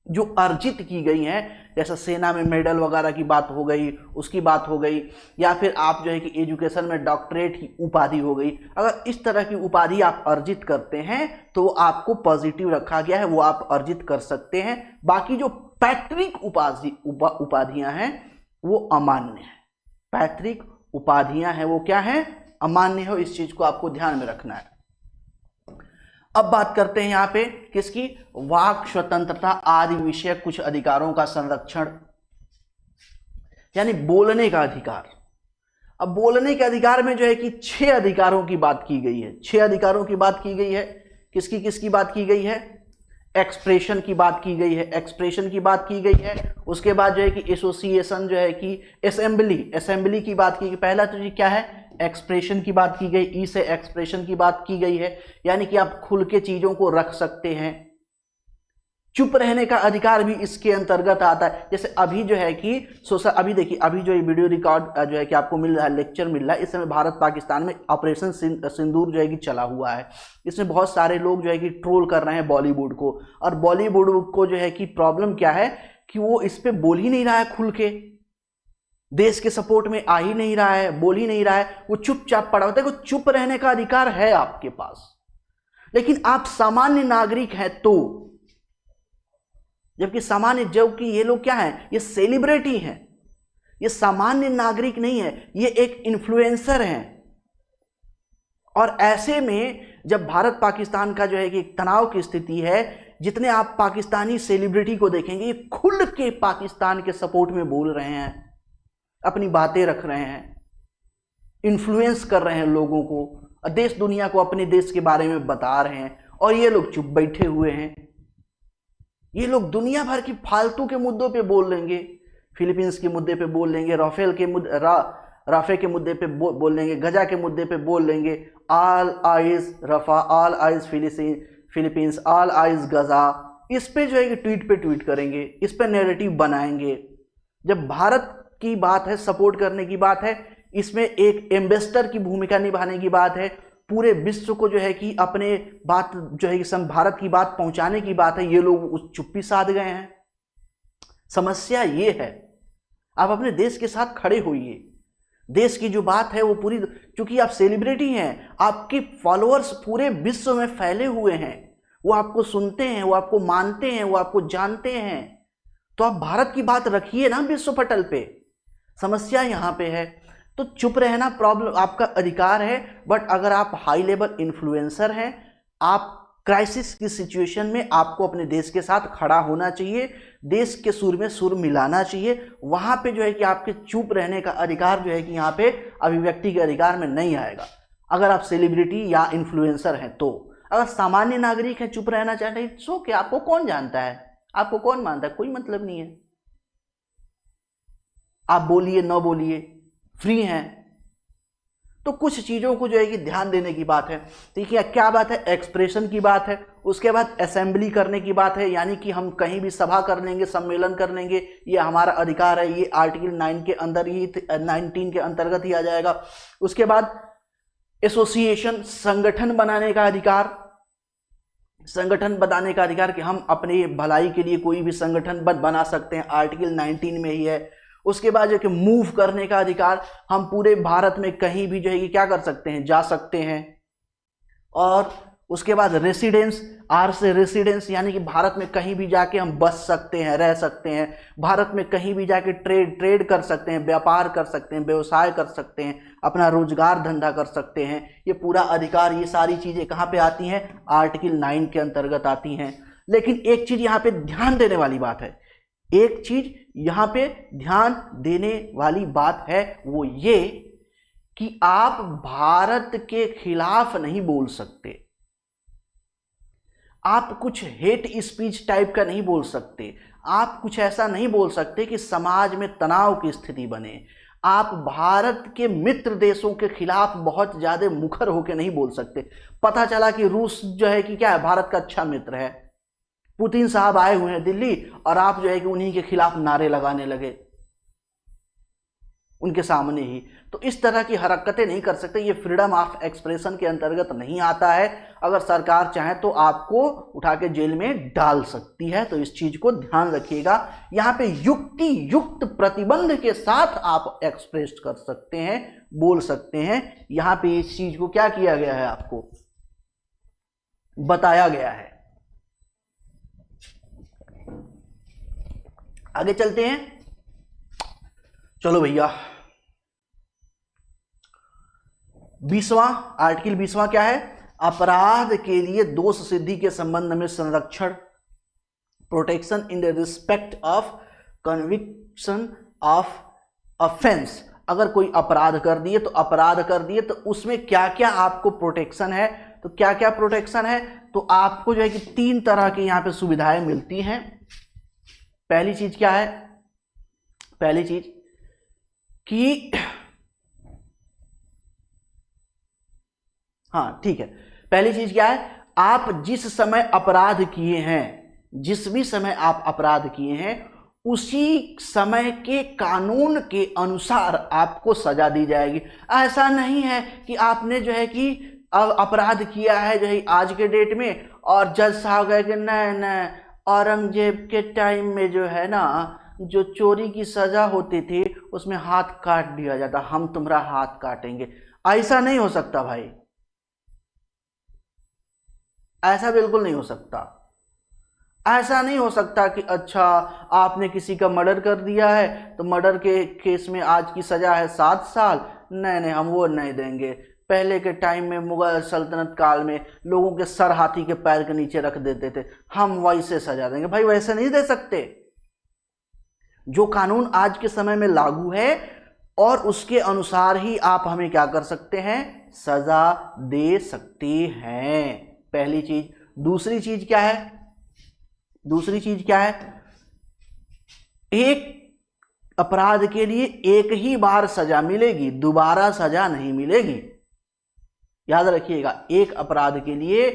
जो अर्जित की गई हैं, जैसा सेना में मेडल वगैरह की बात हो गई, उसकी बात हो गई, या फिर आप जो है कि एजुकेशन में डॉक्टरेट की उपाधि हो गई, अगर इस तरह की उपाधि आप अर्जित करते हैं तो आपको पॉजिटिव रखा गया है, वो आप अर्जित कर सकते हैं। बाकी जो पैतृक उपाधियां हैं वो अमान्य है। पैतृक उपाधियां हैं वो क्या है? अमान्य हो। इस चीज को आपको ध्यान में रखना है। अब बात करते हैं यहाँ पे किसकी, वाक स्वतंत्रता आदि विषय कुछ अधिकारों का संरक्षण, यानी बोलने का अधिकार। अब बोलने के अधिकार में जो है कि 6 अधिकारों की बात की गई है, 6 अधिकारों की बात की गई है। किसकी किसकी बात की गई है, एक्सप्रेशन की बात की गई है, एक्सप्रेशन की बात की गई है। उसके बाद जो है कि एसोसिएशन, जो है कि असेंबली की बात की गई। पहला तो ये क्या है, एक्सप्रेशन की बात की गई, ई से एक्सप्रेशन की बात की गई है, यानी कि आप खुल के चीजों को रख सकते हैं। चुप रहने का अधिकार भी इसके अंतर्गत आता है। जैसे अभी जो है कि अभी देखिए, अभी जो ये वीडियो रिकॉर्ड जो है कि आपको मिल रहा है, लेक्चर मिल रहा है, इस समय भारत पाकिस्तान में ऑपरेशन सिंदूर जो है कि चला हुआ है। इसमें बहुत सारे लोग जो है कि ट्रोल कर रहे हैं बॉलीवुड को, और बॉलीवुड को जो है कि प्रॉब्लम क्या है कि वो इस पे बोल ही नहीं रहा है, खुल के देश के सपोर्ट में आ ही नहीं रहा है, बोल ही नहीं रहा है, वो चुपचाप पड़ा होता है। वो चुप रहने का अधिकार है आपके पास, लेकिन आप सामान्य नागरिक हैं तो, जबकि जबकि ये लोग क्या हैं, ये सेलिब्रिटी हैं, ये सामान्य नागरिक नहीं है, ये एक इन्फ्लुएंसर हैं। और ऐसे में जब भारत पाकिस्तान का जो है कि तनाव की स्थिति है, जितने आप पाकिस्तानी सेलिब्रिटी को देखेंगे, ये खुल के पाकिस्तान के सपोर्ट में बोल रहे हैं, अपनी बातें रख रहे हैं, इन्फ्लुएंस कर रहे हैं लोगों को, देश दुनिया को अपने देश के बारे में बता रहे हैं, और ये लोग चुप बैठे हुए हैं। ये लोग दुनिया भर की फालतू के मुद्दों पे बोल लेंगे, फिलीपींस के मुद्दे पे बोल लेंगे, राफे के मुद्दे पे बोल लेंगे, गजा के मुद्दे पे बोल लेंगे, all eyes Rafah, all eyes Philippines, all eyes Gaza. इस पे जो है कि ट्वीट पे ट्वीट करेंगे, इस पे नैरेटिव बनाएंगे। जब भारत की बात है, सपोर्ट करने की बात है, इसमें एक एम्बेसडर की भूमिका निभाने की बात है, पूरे विश्व को जो है कि अपने बात जो है कि भारत की बात पहुंचाने की बात है, ये लोग उस चुप्पी साध गए हैं। समस्या ये है, आप अपने देश के साथ खड़े होइए। देश की जो बात है वो पूरी, क्योंकि आप सेलिब्रिटी हैं, आपके फॉलोअर्स पूरे विश्व में फैले हुए हैं, वो आपको सुनते हैं, वो आपको मानते हैं, वो आपको जानते हैं, तो आप भारत की बात रखिए ना विश्व पटल पे। समस्या यहां पे है। तो चुप रहना प्रॉब्लम, आपका अधिकार है, बट अगर आप हाई लेवल इन्फ्लुएंसर हैं, आप क्राइसिस की सिचुएशन में आपको अपने देश के साथ खड़ा होना चाहिए, देश के सुर में सुर मिलाना चाहिए। वहां पे जो है कि आपके चुप रहने का अधिकार जो है कि यहाँ पे अभिव्यक्ति के अधिकार में नहीं आएगा, अगर आप सेलिब्रिटी या इन्फ्लुएंसर हैं तो। अगर सामान्य नागरिक है, चुप रहना चाहते हैं, सो क्या, आपको कौन जानता है, आपको कौन मानता है, कोई मतलब नहीं है। आप बोलिए न बोलिए, फ्री हैं। तो कुछ चीजों को जो है कि ध्यान देने की बात है। देखिए क्या बात है, एक्सप्रेशन की बात है, उसके बाद असेंबली करने की बात है, यानी कि हम कहीं भी सभा कर लेंगे, सम्मेलन कर लेंगे, ये हमारा अधिकार है, ये आर्टिकल 9 के अंदर ही, 19 के अंतर्गत ही आ जाएगा। उसके बाद एसोसिएशन, संगठन बनाने का अधिकार, संगठन बनाने का अधिकार कि हम अपने भलाई के लिए कोई भी संगठन बना सकते हैं, आर्टिकल 19 में ही है। उसके बाद जो कि मूव करने का अधिकार, हम पूरे भारत में कहीं भी जो है कि क्या कर सकते हैं, जा सकते हैं। और उसके बाद रेसिडेंस, आर से रेसिडेंस, यानी कि भारत में कहीं भी जाके हम बस सकते हैं, रह सकते हैं, भारत में कहीं भी जाके ट्रेड कर सकते हैं, व्यापार कर सकते हैं, व्यवसाय कर सकते हैं, अपना रोजगार धंधा कर सकते हैं। ये पूरा अधिकार, ये सारी चीजें कहाँ पे आती हैं, आर्टिकल 9 के अंतर्गत आती हैं। लेकिन एक चीज यहाँ पे ध्यान देने वाली बात है, एक चीज यहां पे ध्यान देने वाली बात है, वो ये कि आप भारत के खिलाफ नहीं बोल सकते, आप कुछ हेट स्पीच टाइप का नहीं बोल सकते, आप कुछ ऐसा नहीं बोल सकते कि समाज में तनाव की स्थिति बने। आप भारत के मित्र देशों के खिलाफ बहुत ज्यादा मुखर होकर नहीं बोल सकते। पता चला कि रूस जो है कि क्या है, भारत का अच्छा मित्र है, पुतिन साहब आए हुए हैं दिल्ली, और आप जो है कि उन्हीं के खिलाफ नारे लगाने लगे उनके सामने ही। तो इस तरह की हरकतें नहीं कर सकते, ये फ्रीडम ऑफ एक्सप्रेशन के अंतर्गत नहीं आता है। अगर सरकार चाहे तो आपको उठा के जेल में डाल सकती है, तो इस चीज को ध्यान रखिएगा। यहां पे युक्ति युक्त प्रतिबंध के साथ आप एक्सप्रेस कर सकते हैं, बोल सकते हैं। यहां पे इस चीज को क्या किया गया है, आपको बताया गया है। आगे चलते हैं, चलो भैया। 20वां आर्टिकल 20वां क्या है, अपराध के लिए दोष सिद्धि के संबंध में संरक्षण, protection in the respect of conviction of offence. अगर कोई अपराध कर दिए तो उसमें क्या क्या आपको प्रोटेक्शन है, तो क्या क्या प्रोटेक्शन है, तो आपको जो है कि 3 तरह की यहां पे सुविधाएं मिलती हैं। पहली चीज क्या है, पहली चीज कि हाँ ठीक है, पहली चीज क्या है, आप जिस समय अपराध किए हैं, जिस भी समय आप अपराध किए हैं, उसी समय के कानून के अनुसार आपको सजा दी जाएगी। ऐसा नहीं है कि आपने जो है कि अपराध किया है जो है आज के डेट में और जज साहब गए कि नहीं औरंगजेब के टाइम में जो है ना, जो चोरी की सजा होती थी उसमें हाथ काट दिया जाता, हम तुम्हारा हाथ काटेंगे। ऐसा नहीं हो सकता भाई, ऐसा बिल्कुल नहीं हो सकता। ऐसा नहीं हो सकता कि अच्छा आपने किसी का मर्डर कर दिया है तो मर्डर के केस में आज की सजा है 7 साल, नहीं हम वो नहीं देंगे। पहले के टाइम में मुगल सल्तनत काल में लोगों के सर हाथी के पैर के नीचे रख देते थे, हम वैसे सजा देंगे। भाई वैसे नहीं दे सकते। जो कानून आज के समय में लागू है और उसके अनुसार ही आप हमें क्या कर सकते हैं, सजा दे सकते हैं, पहली चीज। दूसरी चीज क्या है, दूसरी चीज क्या है, एक अपराध के लिए एक ही बार सजा मिलेगी, दोबारा सजा नहीं मिलेगी। याद रखिएगा, एक अपराध के लिए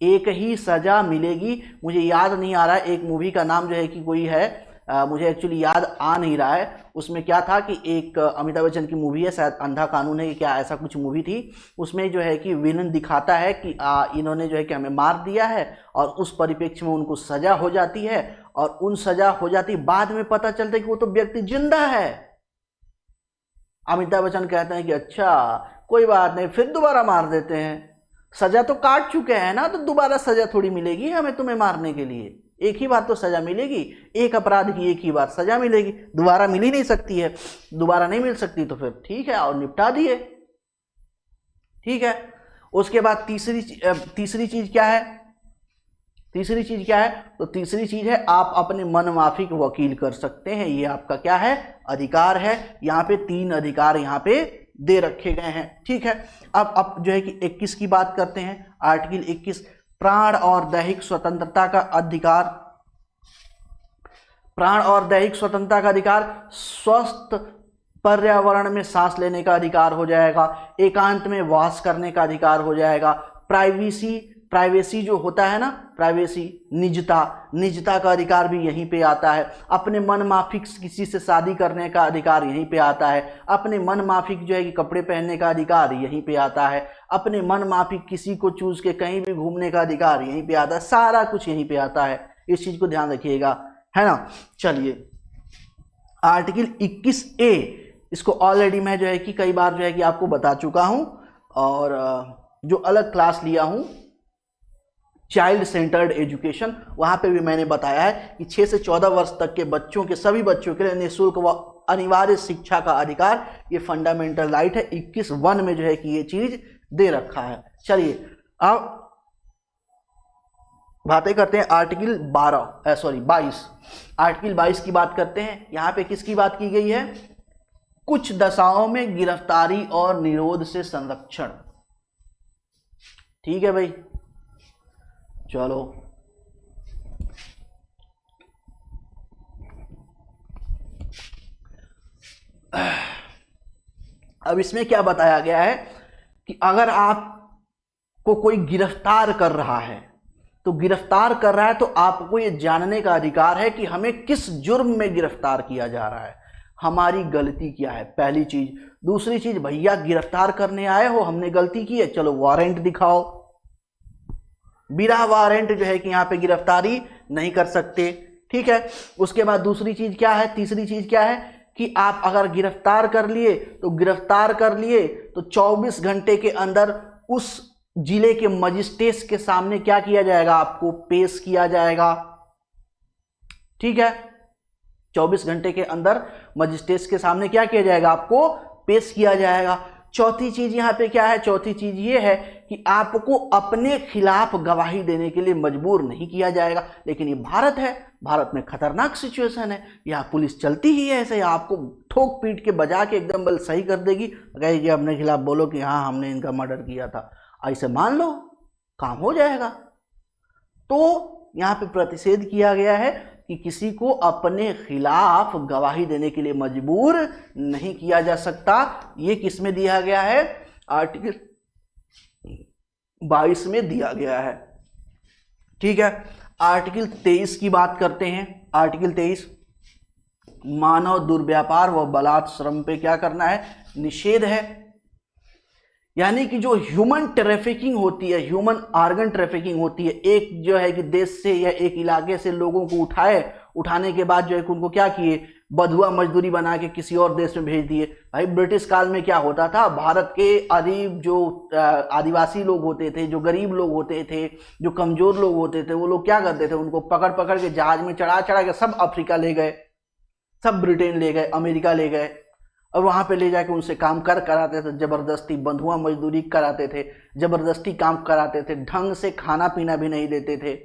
एक ही सजा मिलेगी। मुझे याद नहीं आ रहा है, एक मूवी का नाम जो है कि कोई है, मुझे एक्चुअली याद आ नहीं रहा है। उसमें क्या था कि एक अमिताभ बच्चन की मूवी है, शायद अंधा कानून है कि क्या, ऐसा कुछ मूवी थी। उसमें जो है कि विलन दिखाता है कि इन्होंने जो है कि हमें मार दिया है और उस परिप्रेक्ष्य में उनको सजा हो जाती है और उन सजा हो जाती, बाद में पता चलता है कि वो तो व्यक्ति जिंदा है। अमिताभ बच्चन कहते हैं कि अच्छा कोई बात नहीं, फिर दोबारा मार देते हैं, सजा तो काट चुके हैं ना, तो दोबारा सजा थोड़ी मिलेगी हमें तुम्हें मारने के लिए, एक ही बार तो सजा मिलेगी, एक अपराध की एक ही बार सजा मिलेगी, दोबारा मिल ही नहीं सकती है। दोबारा नहीं मिल सकती तो फिर ठीक है और निपटा दिए, ठीक है। उसके बाद तीसरी चीज क्या है, तीसरी चीज क्या है, तो तीसरी चीज है आप अपने मनमाफिक वकील कर सकते हैं। ये आपका क्या है, अधिकार है। यहाँ पे 3 अधिकार यहाँ पे दे रखे गए हैं, ठीक है। अब जो है कि 21 की बात करते हैं, आर्टिकल 21, प्राण और दैहिक स्वतंत्रता का अधिकार। प्राण और दैहिक स्वतंत्रता का अधिकार, स्वस्थ पर्यावरण में सांस लेने का अधिकार हो जाएगा, एकांत में वास करने का अधिकार हो जाएगा, प्राइवेसी जो होता है ना, प्राइवेसी, निजता का अधिकार भी यहीं पे आता है, अपने मन माफिक किसी से शादी करने का अधिकार यहीं पे आता है, अपने मन माफिक जो है कि कपड़े पहनने का अधिकार यहीं पे आता है, अपने मन माफिक किसी को चूज के कहीं भी घूमने का अधिकार यहीं पे आता है, सारा कुछ यहीं पे आता है। इस चीज को ध्यान रखिएगा, है ना। चलिए आर्टिकल 21A, इसको ऑलरेडी मैं जो है कि कई बार जो है कि आपको बता चुका हूं, और जो अलग क्लास लिया हूं चाइल्ड सेंटर्ड एजुकेशन, वहां पे भी मैंने बताया है कि 6 से 14 वर्ष तक के बच्चों के, सभी बच्चों के लिए निःशुल्क व अनिवार्य शिक्षा का अधिकार, ये फंडामेंटल राइट है। 21(1) में जो है कि ये चीज दे रखा है। चलिए अब बातें करते हैं आर्टिकल 22, आर्टिकल 22 की बात करते हैं। यहां पे किसकी बात की गई है, कुछ दशाओं में गिरफ्तारी और निरोध से संरक्षण, ठीक है भाई। चलो अब इसमें क्या बताया गया है कि अगर आपको कोई गिरफ्तार कर रहा है, तो गिरफ्तार कर रहा है तो आपको ये जानने का अधिकार है कि हमें किस जुर्म में गिरफ्तार किया जा रहा है, हमारी गलती क्या है, पहली चीज। दूसरी चीज, भैया गिरफ्तार करने आए हो, हमने गलती की है, चलो वारंट दिखाओ। बिना वारंट जो है कि यहाँ पे गिरफ्तारी नहीं कर सकते, ठीक है। उसके बाद दूसरी चीज क्या है, तीसरी चीज क्या है कि आप अगर गिरफ्तार कर लिए तो 24 घंटे के अंदर उस जिले के मजिस्ट्रेट के सामने क्या किया जाएगा, आपको पेश किया जाएगा, ठीक है। 24 घंटे के अंदर मजिस्ट्रेट के सामने क्या किया जाएगा, आपको पेश किया जाएगा। चौथी चीज यहाँ पे क्या है, चौथी चीज ये है कि आपको अपने खिलाफ गवाही देने के लिए मजबूर नहीं किया जाएगा। लेकिन ये भारत है, भारत में खतरनाक सिचुएशन है, यहाँ पुलिस चलती ही है ऐसे, आपको ठोक पीट के बजा के एकदम बल सही कर देगी, कहेगी अपने खिलाफ बोलो कि हाँ हमने इनका मर्डर किया था, ऐसे मान लो काम हो जाएगा। तो यहाँ पे प्रतिषेध किया गया है कि किसी को अपने खिलाफ गवाही देने के लिए मजबूर नहीं किया जा सकता। ये किस में दिया गया है, आर्टिकल 22 में दिया गया है। ठीक है, आर्टिकल 23 की बात करते हैं। आर्टिकल 23, मानव दुर्व्यापार व बलात्श्रम पे क्या करना है, निषेध है। यानी कि जो ह्यूमन ट्रैफिकिंग होती है, ह्यूमन ऑर्गन ट्रैफिकिंग होती है, एक जो है कि देश से या एक इलाके से लोगों को उठाने के बाद जो है कि उनको क्या किए, बंधुआ मजदूरी बना के किसी और देश में भेज दिए। भाई ब्रिटिश काल में क्या होता था, भारत के जो आदिवासी लोग होते थे, जो गरीब लोग होते थे, जो कमजोर लोग होते थे, वो लोग क्या करते थे, उनको पकड़ पकड़ के जहाज में चढ़ा के सब अफ्रीका ले गए, सब ब्रिटेन ले गए, अमेरिका ले गए, और वहां पे ले जाके उनसे काम कराते थे, जबरदस्ती बंधुआ मजदूरी कराते थे, जबरदस्ती काम कराते थे, ढंग से खाना पीना भी नहीं देते थे।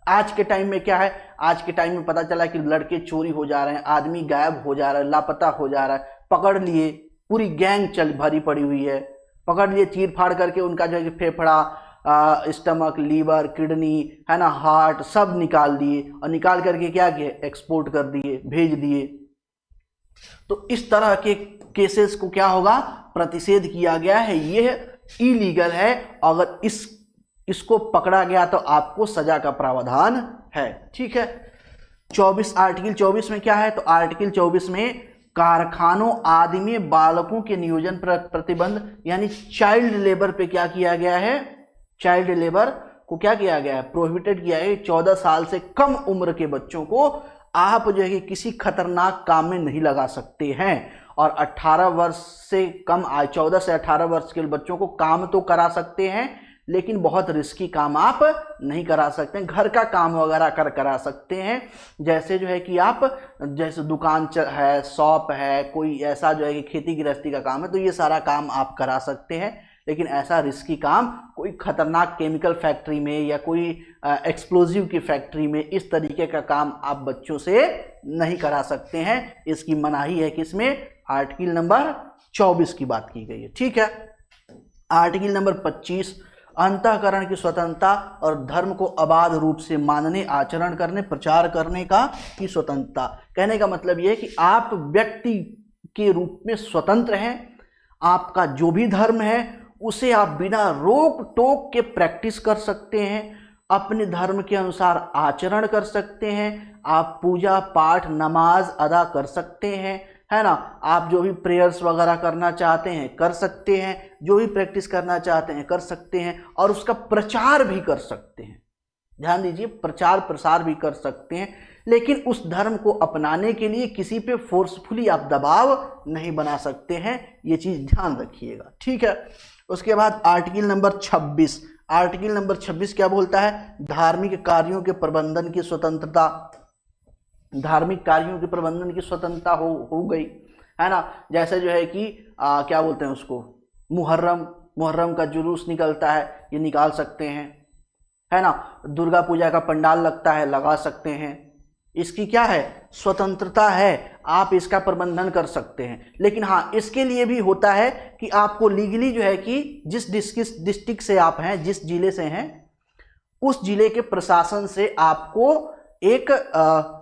आज के टाइम में क्या है, आज के टाइम में पता चला कि लड़के चोरी हो जा रहे हैं, आदमी गायब हो जा रहा है, लापता हो जा रहा है, पकड़ लिए, पूरी गैंग भरी पड़ी हुई है, पकड़ लिए, चीर फाड़ करके उनका जो है कि फेफड़ा, स्टमक, लीवर, किडनी है ना, हार्ट सब निकाल दिए, और निकाल करके क्या किए, एक्सपोर्ट कर दिए, भेज दिए। तो इस तरह के केसेस को क्या होगा, प्रतिषेध किया गया है, यह इलीगल है। अगर इसको पकड़ा गया तो आपको सजा का प्रावधान है। ठीक है, 24 आर्टिकल 24 में क्या है, तो आर्टिकल 24 में कारखानों आदि में बालकों के नियोजन पर प्रतिबंध, यानी चाइल्ड लेबर पे क्या किया गया है, चाइल्ड लेबर को क्या किया गया है, प्रोहिबिटेड किया है। 14 साल से कम उम्र के बच्चों को आप जो है कि किसी खतरनाक काम में नहीं लगा सकते हैं, और 18 वर्ष से कम 14 से 18 वर्ष के बच्चों को काम तो करा सकते हैं, लेकिन बहुत रिस्की काम आप नहीं करा सकते हैं। घर का काम वगैरह करा सकते हैं, जैसे जो है कि आप जैसे दुकान है, शॉप है, कोई ऐसा जो है कि खेती गृहस्थी का काम है, तो ये सारा काम आप करा सकते हैं। लेकिन ऐसा रिस्की काम, कोई खतरनाक केमिकल फैक्ट्री में या कोई एक्सप्लोजिव की फैक्ट्री में, इस तरीके का काम आप बच्चों से नहीं करा सकते हैं। इसकी मनाही है किसमें, आर्टिकल नंबर 24 की बात की गई है। ठीक है, आर्टिकल नंबर 25, अंतःकरण की स्वतंत्रता और धर्म को अबाध रूप से मानने, आचरण करने, प्रचार करने की स्वतंत्रता। कहने का मतलब यह है कि आप व्यक्ति के रूप में स्वतंत्र हैं, आपका जो भी धर्म है उसे आप बिना रोक टोक के प्रैक्टिस कर सकते हैं, अपने धर्म के अनुसार आचरण कर सकते हैं, आप पूजा पाठ नमाज अदा कर सकते हैं, है ना, आप जो भी प्रेयर्स वगैरह करना चाहते हैं कर सकते हैं, जो भी प्रैक्टिस करना चाहते हैं कर सकते हैं, और उसका प्रचार भी कर सकते हैं। ध्यान दीजिए, प्रचार प्रसार भी कर सकते हैं, लेकिन उस धर्म को अपनाने के लिए किसी पे फोर्सफुली आप दबाव नहीं बना सकते हैं, ये चीज ध्यान रखिएगा। ठीक है, उसके बाद आर्टिकल नंबर 26, आर्टिकल नंबर 26 क्या बोलता है, धार्मिक कार्यों के प्रबंधन की स्वतंत्रता। धार्मिक कार्यों के प्रबंधन की स्वतंत्रता हो गई, है ना, जैसे जो है कि क्या बोलते हैं उसको, मुहर्रम का जुलूस निकलता है, ये निकाल सकते हैं, है ना, दुर्गा पूजा का पंडाल लगता है, लगा सकते हैं, इसकी क्या है, स्वतंत्रता है, आप इसका प्रबंधन कर सकते हैं। लेकिन हाँ, इसके लिए भी होता है कि आपको लीगली जो है कि जिस डिस्ट्रिक्ट से आप हैं, जिस जिले से हैं, उस जिले के प्रशासन से आपको एक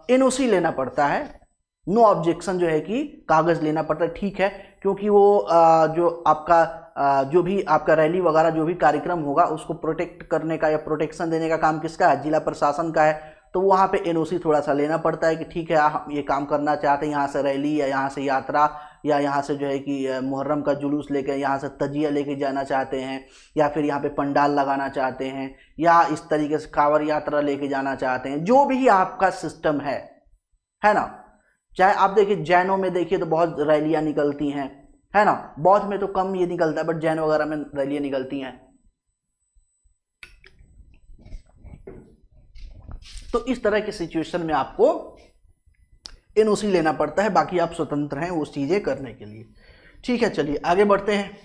एनओसी लेना पड़ता है, नो ऑब्जेक्शन जो है कि कागज लेना पड़ता है। ठीक है, क्योंकि वो जो आपका जो भी आपका रैली वगैरह जो भी कार्यक्रम होगा उसको प्रोटेक्ट करने का या प्रोटेक्शन देने का काम किसका है, जिला प्रशासन का है। तो वहाँ पे एनओसी थोड़ा सा लेना पड़ता है कि ठीक है हम ये काम करना चाहते हैं, यहाँ से रैली या यहाँ से यात्रा या यहाँ से जो है कि मुहर्रम का जुलूस लेकर यहाँ से तजिया लेके जाना चाहते हैं, या फिर यहाँ पे पंडाल लगाना चाहते हैं, या इस तरीके से कांवड़ यात्रा लेके जाना चाहते हैं, जो भी आपका सिस्टम है ना। चाहे आप देखिए जैनों में देखिए तो बहुत रैलियाँ निकलती हैं, है ना, बौद्ध में तो कम ये निकलता है, बट जैन वगैरह में रैलियाँ निकलती हैं। तो इस तरह की सिचुएशन में आपको एनओसी लेना पड़ता है, बाकी आप स्वतंत्र हैं उस चीजें करने के लिए। ठीक है, चलिए आगे बढ़ते हैं।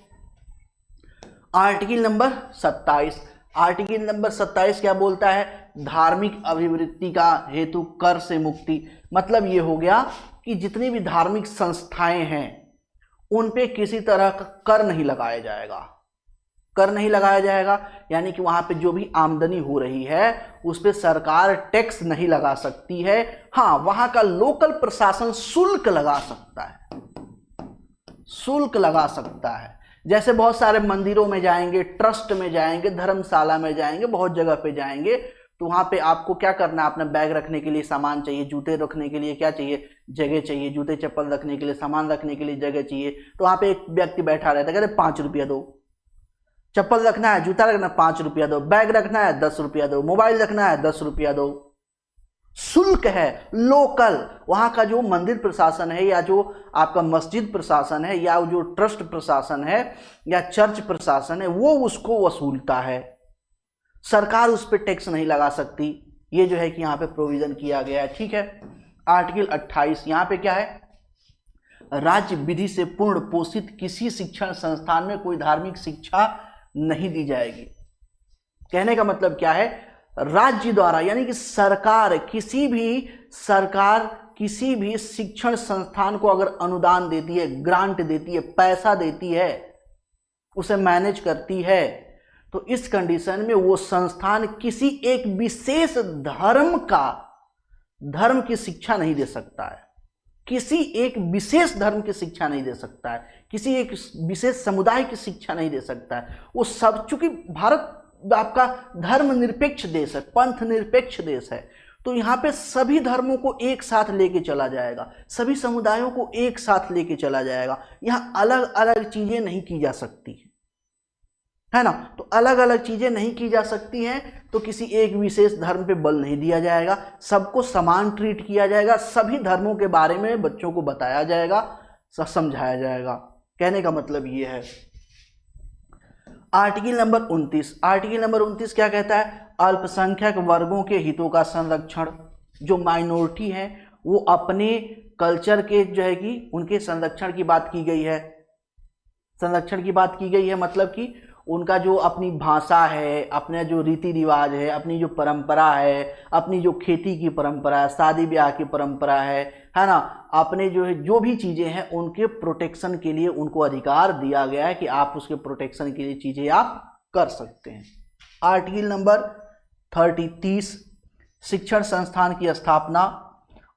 आर्टिकल नंबर 27, आर्टिकल नंबर 27 क्या बोलता है? धार्मिक अभिवृत्ति का हेतु कर से मुक्ति। मतलब ये हो गया कि जितनी भी धार्मिक संस्थाएं हैं उन पे किसी तरह का कर नहीं लगाया जाएगा, कर नहीं लगाया जाएगा, यानी कि वहां पे जो भी आमदनी हो रही है उस पे सरकार टैक्स नहीं लगा सकती है। हाँ, वहां का लोकल प्रशासन शुल्क लगा सकता है, शुल्क लगा सकता है। जैसे बहुत सारे मंदिरों में जाएंगे, ट्रस्ट में जाएंगे, धर्मशाला में जाएंगे, बहुत जगह पे जाएंगे, तो वहां पे आपको क्या करना है? अपना बैग रखने के लिए सामान चाहिए, जूते रखने के लिए क्या चाहिए? जगह चाहिए, जूते चप्पल रखने के लिए, सामान रखने के लिए जगह चाहिए। तो वहां पे एक व्यक्ति बैठा रहता है, कहते 5 रुपया दो, चप्पल रखना है, जूता रखना है 5 रुपया दो, बैग रखना है 10 रुपया दो, मोबाइल रखना है 10 रुपया दो। शुल्क है लोकल। वहां का जो मंदिर प्रशासन है या जो आपका मस्जिद प्रशासन है या जो ट्रस्ट प्रशासन है या चर्च प्रशासन है वो उसको वसूलता है, सरकार उस पर टैक्स नहीं लगा सकती। ये जो है कि यहाँ पे प्रोविजन किया गया है। ठीक है, आर्टिकल 28 यहाँ पे क्या है? राज्य विधि से पूर्ण पोषित किसी शिक्षण संस्थान में कोई धार्मिक शिक्षा नहीं दी जाएगी। कहने का मतलब क्या है? राज्य द्वारा यानी कि सरकार किसी भी शिक्षण संस्थान को अगर अनुदान देती है, ग्रांट देती है, पैसा देती है, उसे मैनेज करती है, तो इस कंडीशन में वो संस्थान किसी एक विशेष धर्म की शिक्षा नहीं दे सकता है, किसी एक विशेष धर्म की शिक्षा नहीं दे सकता है, किसी एक विशेष समुदाय की शिक्षा नहीं दे सकता है। वो सब, चूंकि भारत आपका धर्मनिरपेक्ष देश है, पंथ निरपेक्ष देश है, तो यहाँ पे सभी धर्मों को एक साथ लेके चला जाएगा, सभी समुदायों को एक साथ लेके चला जाएगा। यहाँ अलग अलग चीजें नहीं की जा सकती है ना, तो अलग अलग चीजें नहीं की जा सकती हैं, तो किसी एक विशेष धर्म पे बल नहीं दिया जाएगा, सबको समान ट्रीट किया जाएगा, सभी धर्मों के बारे में बच्चों को बताया जाएगा, समझाया जाएगा। कहने का मतलब ये है। आर्टिकल नंबर 29, आर्टिकल नंबर 29 क्या कहता है? अल्पसंख्यक वर्गों के हितों का संरक्षण। जो माइनॉरिटी है वो अपने कल्चर के जो है कि उनके संरक्षण की बात की गई है, संरक्षण की बात की गई है, मतलब कि उनका जो अपनी भाषा है, अपना जो रीति रिवाज है, अपनी जो परंपरा है, अपनी जो खेती की परंपरा है, शादी ब्याह की परंपरा है ना, अपने जो है जो भी चीज़ें हैं उनके प्रोटेक्शन के लिए उनको अधिकार दिया गया है कि आप उसके प्रोटेक्शन के लिए चीज़ें आप कर सकते हैं। आर्टिकल नंबर 30 शिक्षण संस्थान की स्थापना।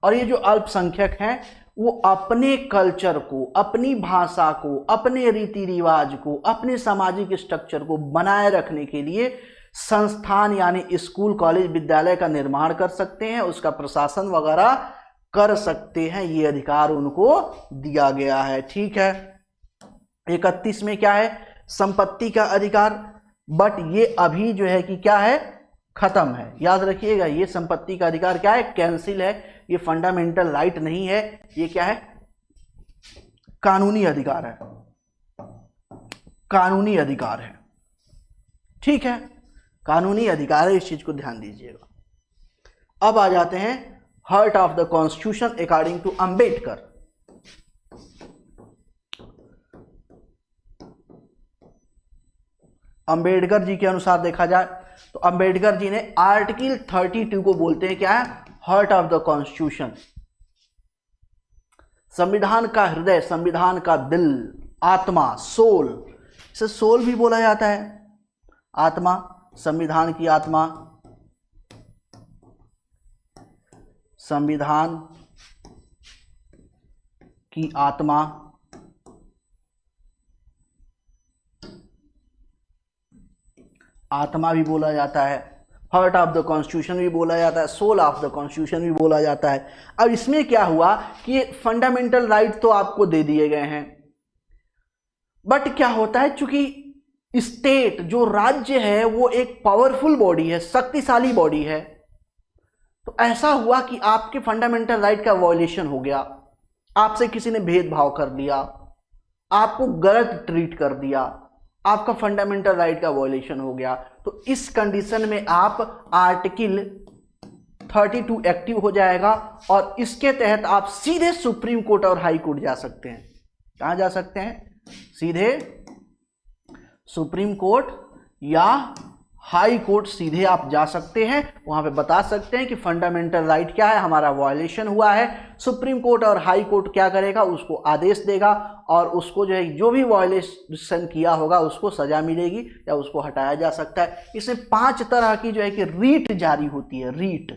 और ये जो अल्पसंख्यक हैं वो अपने कल्चर को, अपनी भाषा को, अपने रीति रिवाज को, अपने सामाजिक स्ट्रक्चर को बनाए रखने के लिए संस्थान यानी स्कूल, कॉलेज, विद्यालय का निर्माण कर सकते हैं, उसका प्रशासन वगैरह कर सकते हैं, ये अधिकार उनको दिया गया है। ठीक है, 31 में क्या है? संपत्ति का अधिकार, बट ये अभी जो है कि क्या है? खत्म है। याद रखिएगा, ये संपत्ति का अधिकार क्या है? कैंसिल है, ये फंडामेंटल राइट नहीं है, ये क्या है? कानूनी अधिकार है, कानूनी अधिकार है। ठीक है, कानूनी अधिकार है, इस चीज को ध्यान दीजिएगा। अब आ जाते हैं heart of the constitution according to Ambedkar. Ambedkar ji के अनुसार देखा जाए तो अंबेडकर जी ने आर्टिकल 32 को बोलते हैं क्या है? हार्ट ऑफ द कॉन्स्टिट्यूशन, संविधान का हृदय, संविधान का दिल, आत्मा, सोल। इसे सोल भी बोला जाता है, आत्मा, संविधान की आत्मा, संविधान की आत्मा, आत्मा भी बोला जाता है, हार्ट ऑफ द कॉन्स्टिट्यूशन भी बोला जाता है, सोल ऑफ द कॉन्स्टिट्यूशन भी बोला जाता है। अब इसमें क्या हुआ कि फंडामेंटल राइट तो आपको दे दिए गए हैं, बट क्या होता है, चूंकि स्टेट जो राज्य है वो एक पावरफुल बॉडी है, शक्तिशाली बॉडी है, तो ऐसा हुआ कि आपके फंडामेंटल राइट का वायलेशन हो गया, आपसे किसी ने भेदभाव कर दिया, आपको गलत ट्रीट कर दिया, आपका फंडामेंटल राइट का वायलेशन हो गया, तो इस कंडीशन में आप आर्टिकल 32 एक्टिव हो जाएगा और इसके तहत आप सीधे सुप्रीम कोर्ट और हाई कोर्ट जा सकते हैं। कहां जा सकते हैं? सीधे सुप्रीम कोर्ट या हाई कोर्ट सीधे आप जा सकते हैं, वहां पे बता सकते हैं कि फंडामेंटल राइट क्या है, हमारा वायलेशन हुआ है। सुप्रीम कोर्ट और हाई कोर्ट क्या करेगा, उसको आदेश देगा और उसको जो है जो भी वायलेशन किया होगा उसको सजा मिलेगी या उसको हटाया जा सकता है। इसमें 5 तरह की जो है कि रीट जारी होती है। रीट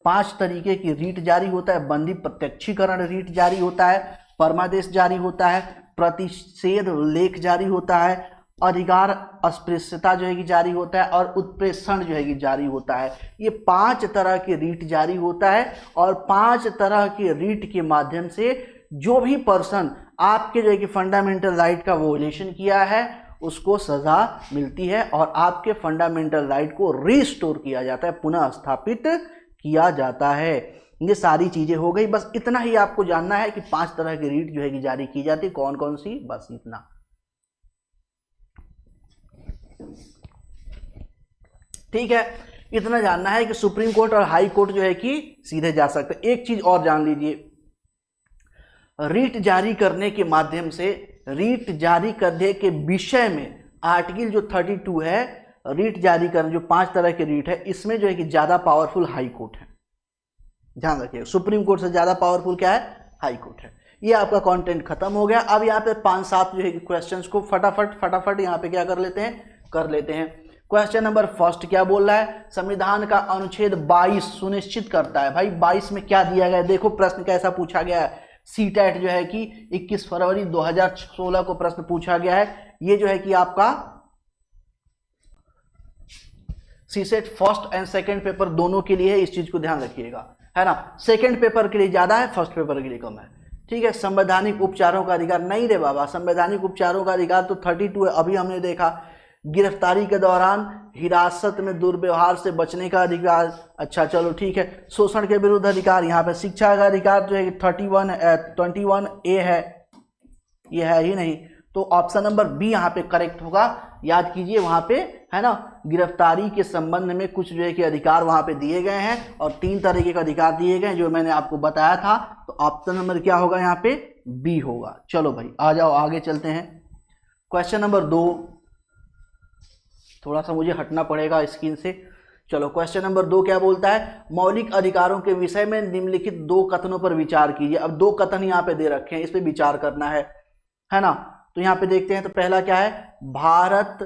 5 तरीके की रीट जारी होता है। बंदी प्रत्यक्षीकरण रीट जारी होता है, परमादेश जारी होता है, प्रतिषेध लेख जारी होता है, अधिकार अस्पृश्यता जो है कि जारी होता है और उत्प्रेषण जो है कि जारी होता है। ये 5 तरह के रीट जारी होता है और 5 तरह के रीट के माध्यम से जो भी पर्सन आपके जो है कि फंडामेंटल राइट का वोलेशन किया है उसको सजा मिलती है और आपके फंडामेंटल राइट को रिस्टोर किया जाता है, पुनः स्थापित किया जाता है। ये सारी चीजें हो गई, बस इतना ही आपको जानना है कि 5 तरह की रीट जो है कि जारी की जाती है, कौन कौन सी, बस इतना। ठीक है, इतना जानना है कि सुप्रीम कोर्ट और हाई कोर्ट जो है कि सीधे जा सकते। एक चीज और जान लीजिए, रीट जारी करने के माध्यम से, रीट जारी करने के विषय में आर्टिकल जो 32 है, रीट जारी करने जो 5 तरह के रीट है, इसमें जो है कि ज्यादा पावरफुल हाई कोर्ट है। ध्यान रखिएगा, सुप्रीम कोर्ट से ज्यादा पावरफुल क्या है, हाई कोर्ट है। ये आपका कंटेंट खत्म हो गया। अब यहाँ पे 5-7 जो है क्वेश्चंस को फटाफट यहाँ पे क्या कर लेते हैं। क्वेश्चन नंबर फर्स्ट क्या बोल रहा है, संविधान का अनुच्छेद 22 सुनिश्चित करता है। भाई 22 में क्या दिया गया है, देखो प्रश्न कैसा पूछा गया है। सीटेट जो है कि 21 फरवरी 2016 को प्रश्न पूछा गया है। ये जो है कि आपका CSAT first and second paper दोनों के लिए है, इस चीज को ध्यान रखिएगा, है ना। सेकंड पेपर के लिए ज्यादा है, फर्स्ट पेपर के लिए कम है। ठीक है, संवैधानिक उपचारों का अधिकार नहीं रे बाबा, संवैधानिक उपचारों का अधिकार तो 32 है। अभी हमने देखा गिरफ्तारी के दौरान हिरासत में दुर्व्यवहार से बचने का अधिकार, अच्छा चलो ठीक है। शोषण के विरुद्ध अधिकार, यहाँ पे शिक्षा का अधिकार जो है 21A है, ये है ही नहीं, तो ऑप्शन नंबर बी यहाँ पे करेक्ट होगा। याद कीजिए वहां पे, है ना, गिरफ्तारी के संबंध में कुछ जो है कि अधिकार वहां पे दिए गए हैं और 3 तरीके के अधिकार दिए गए जो मैंने आपको बताया था। तो ऑप्शन नंबर क्या होगा यहाँ पे, बी होगा। चलो भाई आ जाओ, आगे चलते हैं। क्वेश्चन नंबर 2, थोड़ा सा मुझे हटना पड़ेगा स्क्रीन से। चलो क्वेश्चन नंबर 2 क्या बोलता है, मौलिक अधिकारों के विषय में निम्नलिखित 2 कथनों पर विचार कीजिए। अब 2 कथन यहाँ पे दे रखे हैं, इस पे विचार करना है ना। तो यहाँ पे देखते हैं, तो पहला क्या है, भारत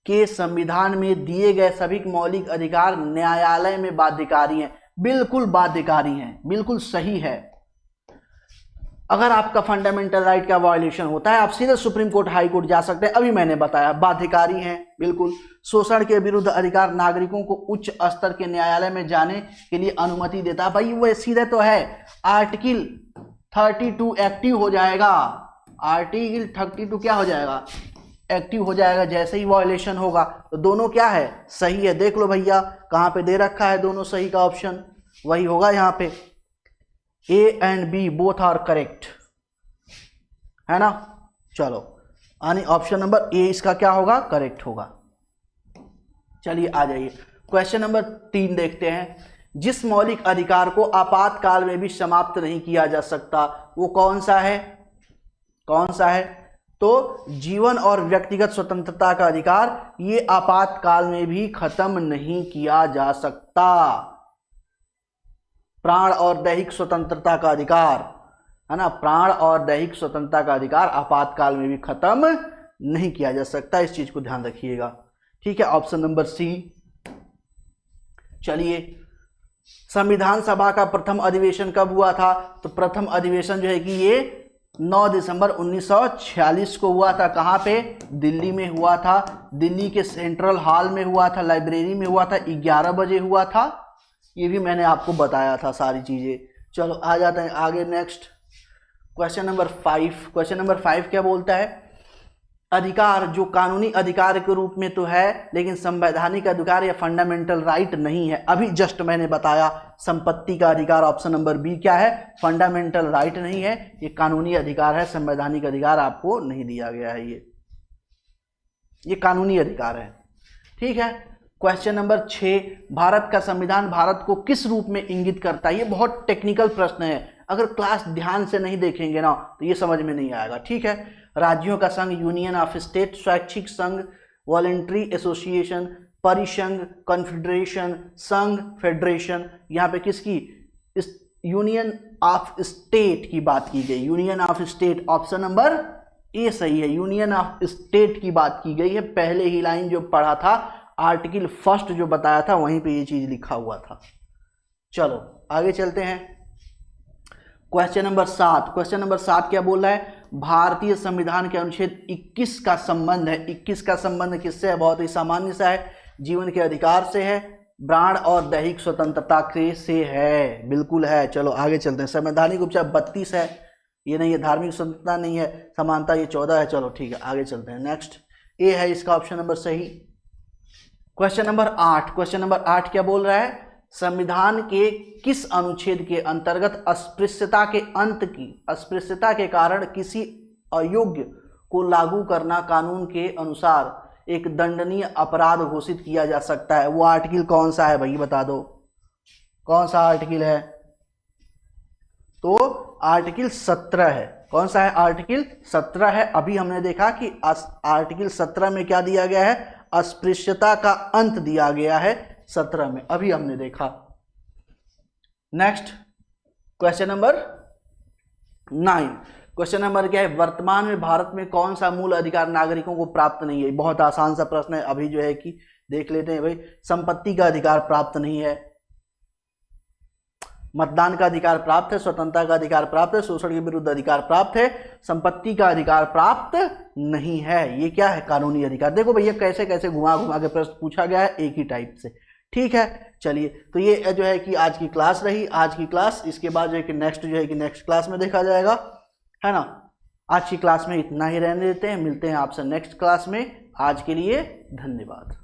के संविधान में दिए गए सभी मौलिक अधिकार न्यायालय में बाध्यकारी हैं। बिल्कुल बाध्यकारी हैं, बिल्कुल सही है। अगर आपका फंडामेंटल राइट का वायलेशन होता है आप सीधे सुप्रीम कोर्ट हाई कोर्ट जा सकते हैं, अभी मैंने बताया बाध्यकारी हैं बिल्कुल। शोषण के विरुद्ध अधिकार नागरिकों को उच्च स्तर के न्यायालय में जाने के लिए अनुमति देता है। भाई वो सीधे तो है, आर्टिकल 32 एक्टिव हो जाएगा, आर्टिकल 32 क्या हो जाएगा, एक्टिव हो जाएगा जैसे ही वायलेशन होगा। तो दोनों क्या है, सही है। देख लो भैया कहां पे दे रखा है दोनों सही का ऑप्शन, वही होगा यहाँ पे, A and B both are correct, है ना। चलो यानी ऑप्शन नंबर ए इसका क्या होगा, करेक्ट होगा। चलिए आ जाइए क्वेश्चन नंबर 3 देखते हैं। जिस मौलिक अधिकार को आपातकाल में भी समाप्त नहीं किया जा सकता वो कौन सा है, तो जीवन और व्यक्तिगत स्वतंत्रता का अधिकार, ये आपातकाल में भी खत्म नहीं किया जा सकता। प्राण और दैहिक स्वतंत्रता का अधिकार, है ना, प्राण और दैहिक स्वतंत्रता का अधिकार आपातकाल में भी खत्म नहीं किया जा सकता, इस चीज को ध्यान रखिएगा। ठीक है, ऑप्शन नंबर सी। चलिए, संविधान सभा का प्रथम अधिवेशन कब हुआ था, तो प्रथम अधिवेशन जो है कि ये 9 दिसंबर 1946 को हुआ था। कहाँ पे, दिल्ली में हुआ था, दिल्ली के सेंट्रल हॉल में हुआ था, लाइब्रेरी में हुआ था, 11 बजे हुआ था। ये भी मैंने आपको बताया था सारी चीजें। चलो आ जाते हैं आगे, next question number 5। Question number 5 क्या बोलता है, अधिकार जो कानूनी अधिकार के रूप में तो है लेकिन संवैधानिक अधिकार या फंडामेंटल राइट नहीं है। अभी जस्ट मैंने बताया संपत्ति का अधिकार, ऑप्शन नंबर बी क्या है, फंडामेंटल राइट नहीं है, ये कानूनी अधिकार है, संवैधानिक अधिकार आपको नहीं दिया गया है, ये कानूनी अधिकार है। ठीक है, क्वेश्चन नंबर 6, भारत का संविधान भारत को किस रूप में इंगित करता है। ये बहुत टेक्निकल प्रश्न है, अगर क्लास ध्यान से नहीं देखेंगे ना तो ये समझ में नहीं आएगा, ठीक है। राज्यों का संघ, यूनियन ऑफ स्टेट, स्वैच्छिक संघ, वॉलेंट्री एसोसिएशन, परिसंघ, कॉन्फेडरेशन, संघ, फेडरेशन। यहाँ पे किसकी, इस यूनियन ऑफ स्टेट की बात की गई, union of state, option number A सही है, यूनियन ऑफ स्टेट की बात की गई है। पहले ही लाइन जो पढ़ा था, आर्टिकल फर्स्ट जो बताया था वहीं पे ये चीज लिखा हुआ था। चलो आगे चलते हैं। क्वेश्चन नंबर 7, क्वेश्चन नंबर 7 क्या बोल रहा है, भारतीय संविधान के अनुच्छेद 21 का संबंध है, 21 का संबंध किससे है, बहुत ही सामान्य सा है, जीवन के अधिकार से है, प्राण और दैहिक स्वतंत्रता से है, बिल्कुल है। चलो आगे चलते हैं। संवैधानिक उपचार 32 है, ये नहीं है, धार्मिक स्वतंत्रता नहीं है, समानता ये 14 है। चलो ठीक है आगे चलते हैं। नेक्स्ट ए है इसका ऑप्शन नंबर सही। क्वेश्चन नंबर 8, क्वेश्चन नंबर 8 क्या बोल रहा है, संविधान के किस अनुच्छेद के अंतर्गत अस्पृश्यता के अंत की, अस्पृश्यता के कारण किसी अयोग्य को लागू करना कानून के अनुसार एक दंडनीय अपराध घोषित किया जा सकता है, वो आर्टिकल कौन सा है भाई बता दो, कौन सा आर्टिकल है, तो आर्टिकल 17 है। कौन सा है, आर्टिकल 17 है। अभी हमने देखा कि आर्टिकल 17 में क्या दिया गया है, अस्पृश्यता का अंत दिया गया है 17 में, अभी हमने देखा। Next question number 9, question number क्या है, वर्तमान में भारत में कौन सा मूल अधिकार नागरिकों को प्राप्त नहीं है, बहुत आसान सा प्रश्न है, अभी जो है कि देख लेते हैं भाई। संपत्ति का अधिकार प्राप्त नहीं है, मतदान का अधिकार प्राप्त है, स्वतंत्रता का अधिकार प्राप्त है, शोषण के विरुद्ध अधिकार प्राप्त है, संपत्ति का अधिकार प्राप्त नहीं है। ये क्या है, कानूनी अधिकार। देखो भैया कैसे कैसे घुमा घुमा के प्रश्न पूछा गया है एक ही टाइप से, ठीक है। चलिए तो ये जो है कि आज की क्लास रही, आज की क्लास, इसके बाद जो है कि नेक्स्ट जो है कि नेक्स्ट क्लास में देखा जाएगा, है ना। आज की क्लास में इतना ही रहने देते हैं, मिलते हैं आपसे नेक्स्ट क्लास में। आज के लिए धन्यवाद।